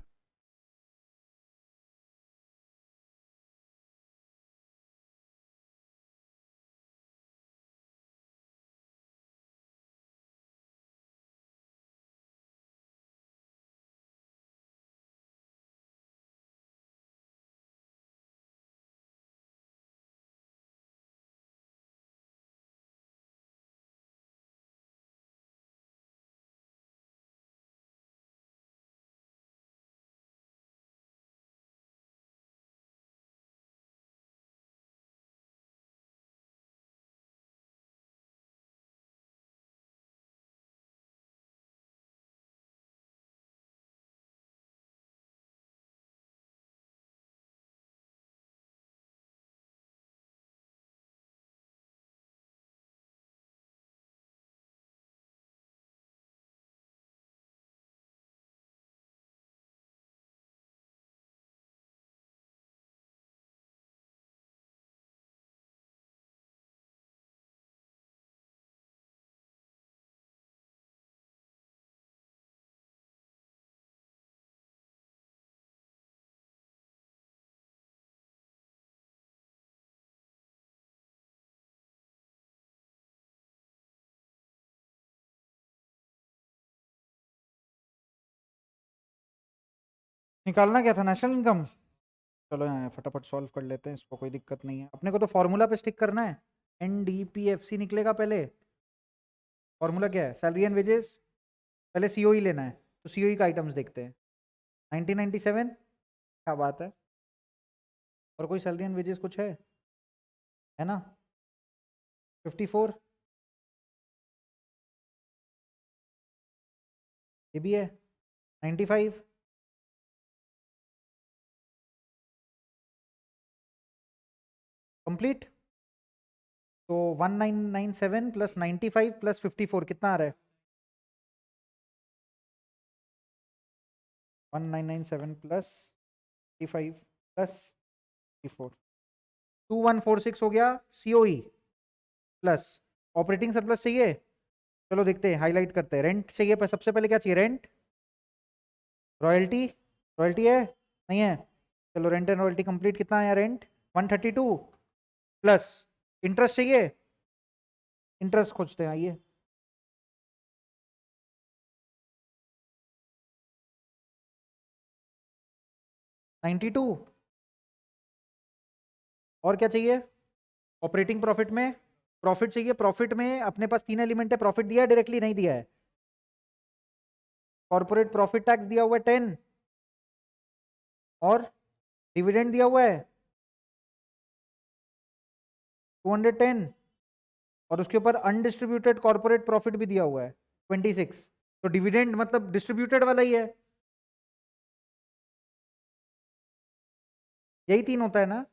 निकालना क्या था, नेशनल इनकम? चलो यहाँ फटाफट सॉल्व कर लेते हैं, इसको कोई दिक्कत नहीं है। अपने को तो फॉर्मूला पे स्टिक करना है। एनडीपीएफसी निकलेगा पहले। फॉर्मूला क्या है? Salary and wages. पहले सीओई लेना है, तो सीओई का आइटम्स देखते हैं। 1997, क्या बात है। और कोई सैलरी एंड वेजेस कुछ है ना? 54, ये भी है। 95, कंप्लीट। तो 1997 प्लस 95 प्लस 54 कितना आ रहा है? 1997 प्लस 55 प्लस 54, 2146 हो गया सीओई। प्लस ऑपरेटिंग सरप्लस चाहिए। चलो देखते हैं, हाईलाइट करते हैं। रेंट चाहिए, पर सबसे पहले क्या चाहिए? Rent, royalty. रॉयल्टी है? नहीं है? चलो रेंट एंड रॉयल्टी कंप्लीट। कितना आया रेंट? 132 प्लस इंटरेस्ट चाहिए। इंटरेस्ट खोजते हैं, आइए। Ninety two. और क्या चाहिए? ऑपरेटिंग प्रॉफिट में प्रॉफिट चाहिए। प्रॉफिट में अपने पास तीन एलिमेंट है। प्रॉफिट दिया है डायरेक्टली? नहीं दिया है। कॉर्पोरेट प्रॉफिट टैक्स दिया हुआ है 10, और डिविडेंड दिया हुआ है 210, और उसके ऊपर अनडिस्ट्रीब्यूटेड कॉर्पोरेट प्रॉफिट भी दिया हुआ है 26। तो डिविडेंड मतलब डिस्ट्रीब्यूटेड वाला ही है। यही तीन होता है ना?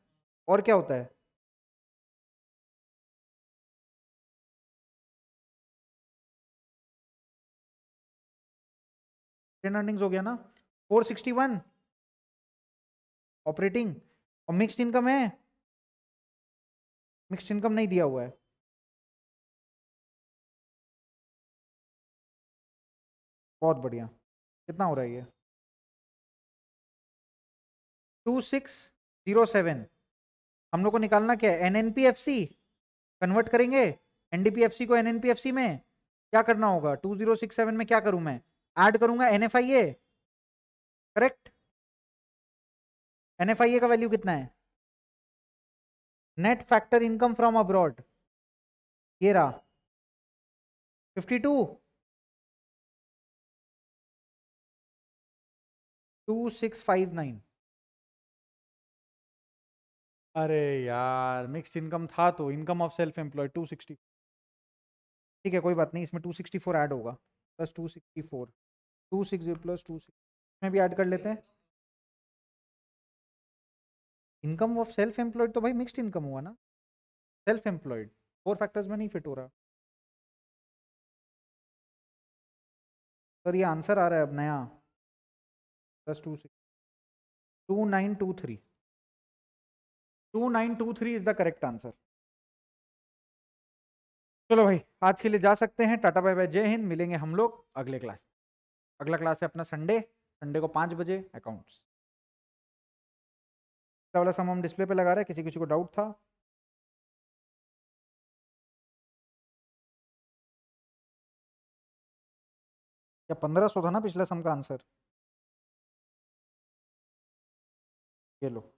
और क्या होता है? अर्निंग्स हो गया ना? 461 ऑपरेटिंग, और मिक्स्ड इनकम है, मिक्स्ड इनकम नहीं दिया हुआ है। बहुत बढ़िया, कितना हो रहा है ये? 2607। हम लोग को निकालना क्या है? एनएनपीएफसी कन्वर्ट करेंगे, एनडीपीएफसी को एनएनपीएफसी में। क्या करना होगा? 2067 में क्या करूं मैं? ऐड करूंगा एनएफआईए, करेक्ट? एनएफआईए का वैल्यू कितना है? Net factor income from abroad, ये रहा 52 2659। अरे यार, मिक्स्ड इनकम था तो इनकम ऑफ सेल्फ एम्प्लॉयड 260। ठीक है, कोई बात नहीं, इसमें 264 ऐड होगा, प्लस 264, 260 प्लस 260 में भी ऐड कर लेते हैं। इनकम ऑफ सेल्फ एम्प्लॉयड तो भाई मिक्स्ड इनकम हुआ ना, सेल्फ एम्प्लॉयड 4 फैक्टर्स में नहीं फिट हो रहा। सर ये आंसर आ रहा है अब नया, plus 2923, 2923 is the correct answer. चलो भाई, आज के लिए जा सकते हैं, टाटा बाय बाय, जय हिंद। मिलेंगे हम लोग अगले क्लास। अगला क्लास है अपना संडे, संडे को 5 बजे अकाउंट्स वाला सम हम डिस्प्ले पे लगा रहे हैं, किसी किसी को डाउट था? या 1500 था ना पिछला सम का आंसर? ये लो।